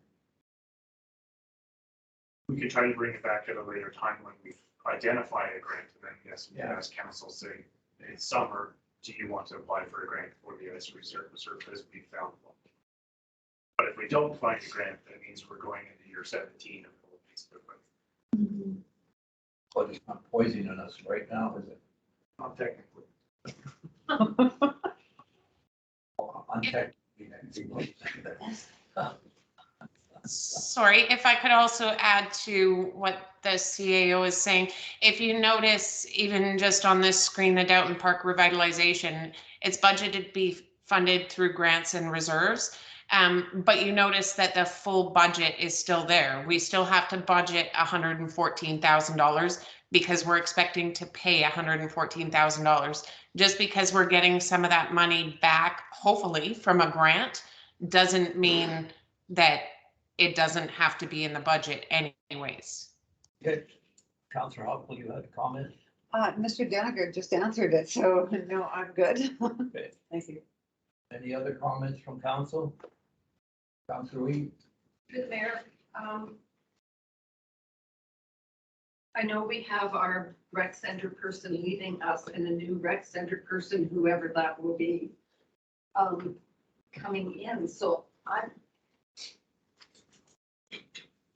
we could try to bring it back at a later time when we identify a grant, and then yes, we can Yeah. ask council, say, in summer, do you want to apply for a grant for the ice resurfacer because we found one? But if we don't find a grant, that means we're going into year 17 of the whole piece of equipment. But it's not poisoning us right now, is it? Not technically. Untechnically. Sorry, if I could also add to what the CAO is saying, if you notice, even just on this screen, the Downton Park revitalization, it's budgeted to be funded through grants and reserves. But you notice that the full budget is still there. We still have to budget $114,000 because we're expecting to pay $114,000. Just because we're getting some of that money back, hopefully from a grant, doesn't mean that it doesn't have to be in the budget anyways. Okay. Councillor Hopple, you had a comment? Mr. Deniger just answered it, so no, I'm good. Okay. Thank you. Any other comments from council? Councillor Wee? Through the mayor, I know we have our rec center person leaving us and a new rec center person, whoever that will be, coming in. So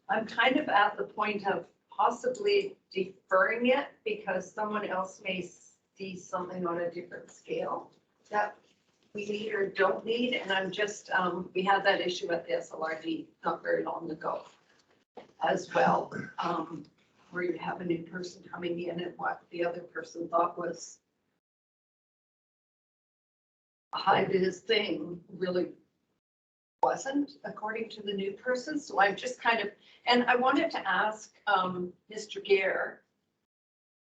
I'm kind of at the point of possibly deferring it because someone else may see something on a different scale that we need or don't need. And I'm just, we had that issue at the SLRD not very long ago as well, where you have a new person coming in and what the other person thought was a high-vis thing really wasn't, according to the new person. So I'm just kind of, and I wanted to ask Mr. Gare,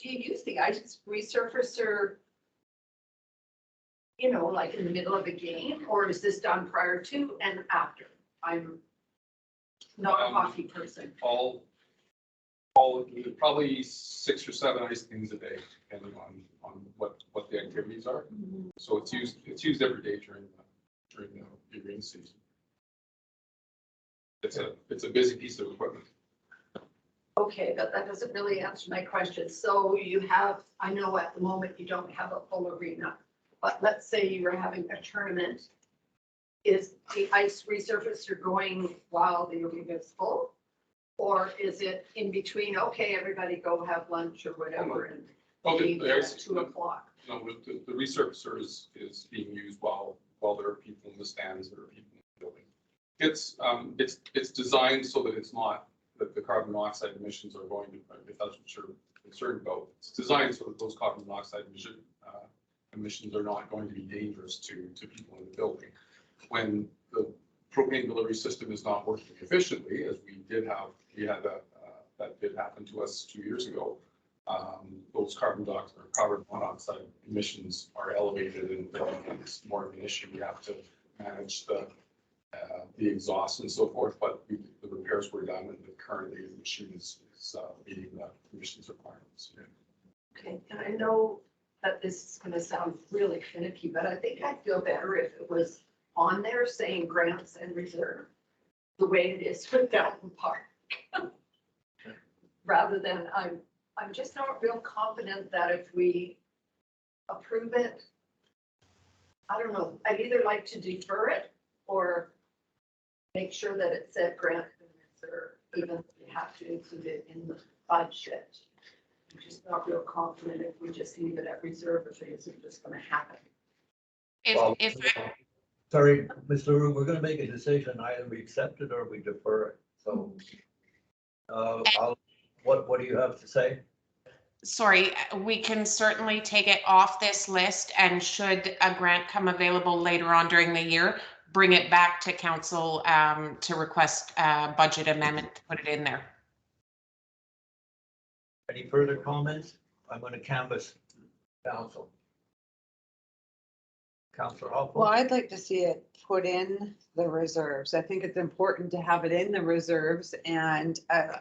do you use the ice resurfacer, you know, like in the middle of a game, or is this done prior to and after? I'm not a hockey person. All, probably 6 or 7 ice things a day, depending on what the activities are. So it's used every day during the green season. It's a busy piece of equipment. Okay, but that doesn't really answer my question. So you have, I know at the moment you don't have a full arena, but let's say you were having a tournament. Is the ice resurfacer going while the arena is full? Or is it in between, okay, everybody go have lunch or whatever and leave at 2 o'clock? No, the resurfacer is being used while there are people in the stands, there are people in the building. It's designed so that it's not, that the carbon monoxide emissions are going to, if that's what you're concerned about, it's designed so that those carbon monoxide emissions are not going to be dangerous to people in the building. When the propane delivery system is not working efficiently, as that did happen to us 2 years ago, those carbon monoxide emissions are elevated and it's more of an issue. We have to manage the exhaust and so forth, but the repairs were done and currently the machine is meeting the emissions requirements. Okay, and I know that this is going to sound really finicky, but I think I'd feel better if it was on there saying grants and reserve, the way it is with Downton Park. Rather than, I'm just not real confident that if we approve it, I don't know, I'd either like to defer it or make sure that it said grant and reserve, even if we have to include it in the budget. I'm just not real confident if we just leave it at reserve, if it isn't just going to happen. Sorry, Ms. LaRue, we're gonna make a decision, either we accept it or we defer it, so. What do you have to say? Sorry, we can certainly take it off this list, and should a grant come available later on during the year, bring it back to council to request a budget amendment to put it in there. Any further comments? I'm gonna canvass council. Councillor Hopple. Well, I'd like to see it put in the reserves. I think it's important to have it in the reserves. And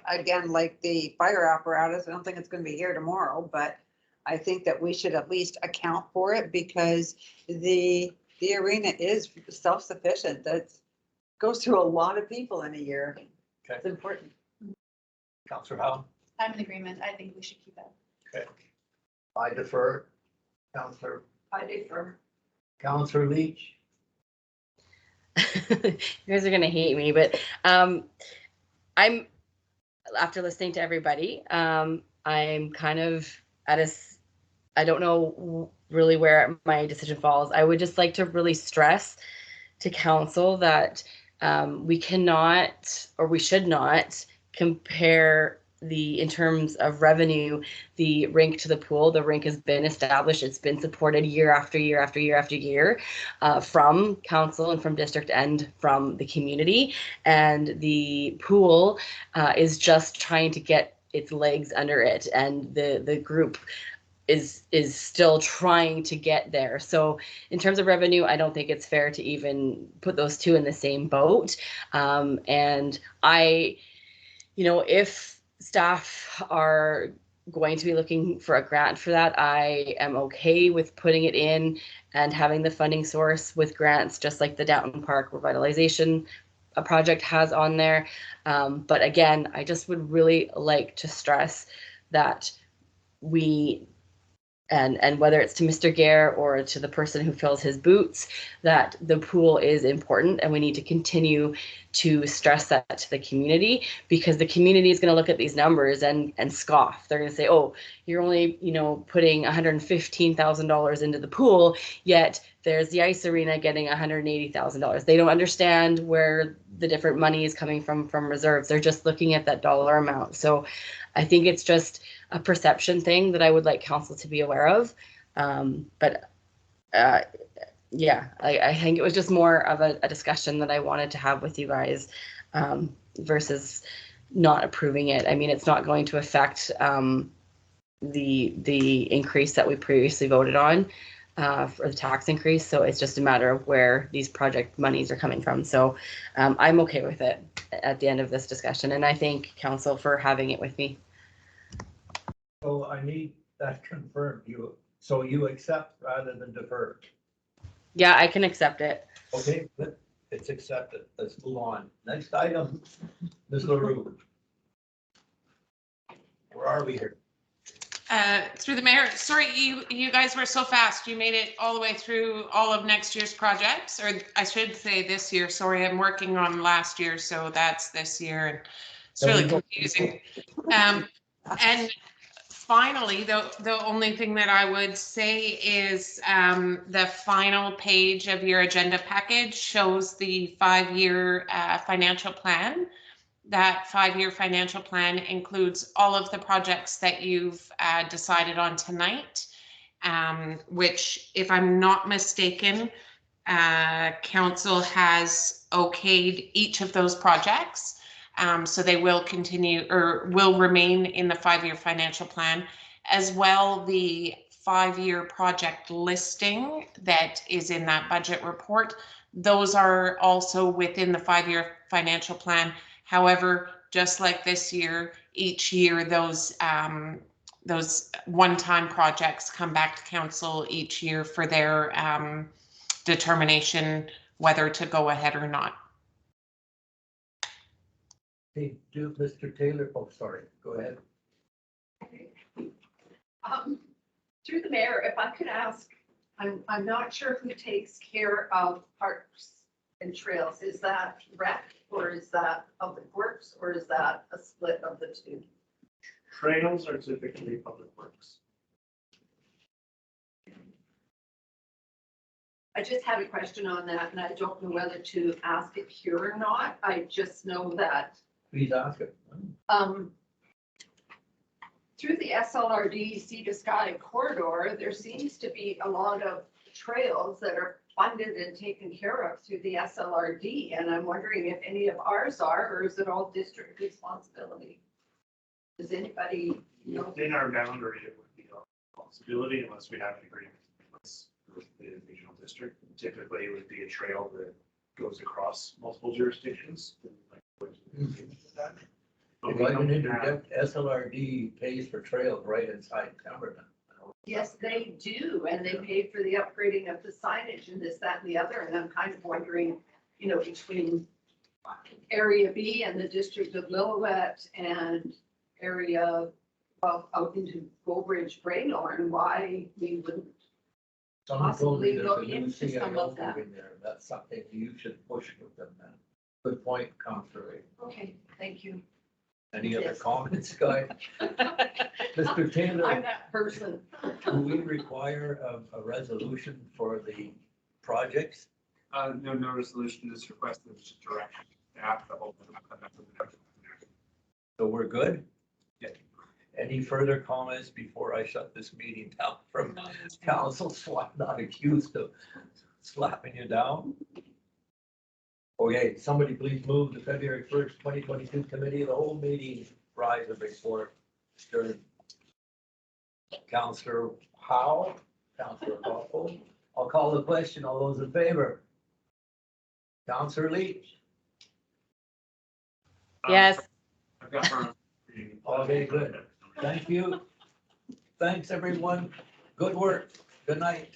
again, like the fire apparatus, I don't think it's going to be here tomorrow, but I think that we should at least account for it because the arena is self-sufficient. That goes through a lot of people in a year. Okay. It's important. Councillor Howe. I'm in agreement. I think we should keep that. Okay. I defer. Councillor. I defer. Councillor Leach. You guys are gonna hate me, but I'm, after listening to everybody, I'm kind of I don't know really where my decision falls. I would just like to really stress to council that we cannot, or we should not, compare in terms of revenue, the rink to the pool, the rink has been established. It's been supported year after year after year after year from council and from district and from the community. And the pool is just trying to get its legs under it, and the group is still trying to get there. So in terms of revenue, I don't think it's fair to even put those two in the same boat. And if staff are going to be looking for a grant for that, I am okay with putting it in and having the funding source with grants, just like the Downton Park revitalization project has on there. But again, I just would really like to stress that we, and whether it's to Mr. Gare or to the person who fills his boots, that the pool is important, and we need to continue to stress that to the community, because the community is going to look at these numbers and scoff. They're going to say, oh, you're only putting $115,000 into the pool, yet there's the ice arena getting $180,000. They don't understand where the different money is coming from reserves. They're just looking at that dollar amount. So I think it's just a perception thing that I would like council to be aware of. Yeah, I think it was just more of a discussion that I wanted to have with you guys versus not approving it. I mean, it's not going to affect the increase that we previously voted on for the tax increase. So it's just a matter of where these project monies are coming from. So I'm okay with it at the end of this discussion. And I thank council for having it with me. So I need that confirmed. So you accept rather than defer? Yeah, I can accept it. Okay, good. It's accepted. Let's move on. Next item, Ms. LaRue. Where are we here? Through the mayor, sorry, you guys were so fast. You made it all the way through all of next year's projects, or I should say this year. Sorry, I'm working on last year, so that's this year, and it's really confusing. And finally, the only thing that I would say is the final page of your agenda package shows the 5-year financial plan. That 5-year financial plan includes all of the projects that you've decided on tonight, which, if I'm not mistaken, council has okayed each of those projects. So they will continue or will remain in the 5-year financial plan. As well, the 5-year project listing that is in that budget report, those are also within the 5-year financial plan. However, just like this year, each year those one-time projects come back to council each year for their determination whether to go ahead or not. Hey, Mr. Taylor, oh, sorry, go ahead. Through the mayor, if I could ask, I'm not sure who takes care of parks and trails. Is that rec, or is that public works, or is that a split of the two? Trails are typically public works. I just had a question on that, and I don't know whether to ask it here or not. I just know that Please ask it. through the SLRD Sea to Sky corridor, there seems to be a lot of trails that are funded and taken care of through the SLRD. And I'm wondering if any of ours are, or is it all district responsibility? Does anybody know? Within our boundary, it would be our responsibility unless we have an agreement with the regional district. Typically, it would be a trail that goes across multiple jurisdictions. If I can interject, SLRD pays for trails right inside Pemberton. Yes, they do, and they paid for the upgrading of the signage and this, that, and the other, and I'm kind of wondering, between Area B and the District of Lillooet and area, well, out into Goldbridge, Braylorn, why we wouldn't. Someone told me Possibly there's look a new into some CIO of that. moving there. That's something you should push with them then. Good point, Counselor. Okay, thank you. Any other Yes. comments, guys? Mr. I'm Taylor, that person. do we require a resolution for the projects? No resolution is requested, it's just direction. Staff to open up the next. So we're good? Any further comments before I shut this meeting down from council, so I'm not accused of slapping you down? Okay, somebody please move the February 1st, 2022 committee of the whole meeting rise and report. During Councillor Howe, Councillor Poppel. I'll call the question. All those in favor? Councillor Leach? Yes. I've got her. Okay, good. Thank you. Thanks, everyone. Good work. Good night.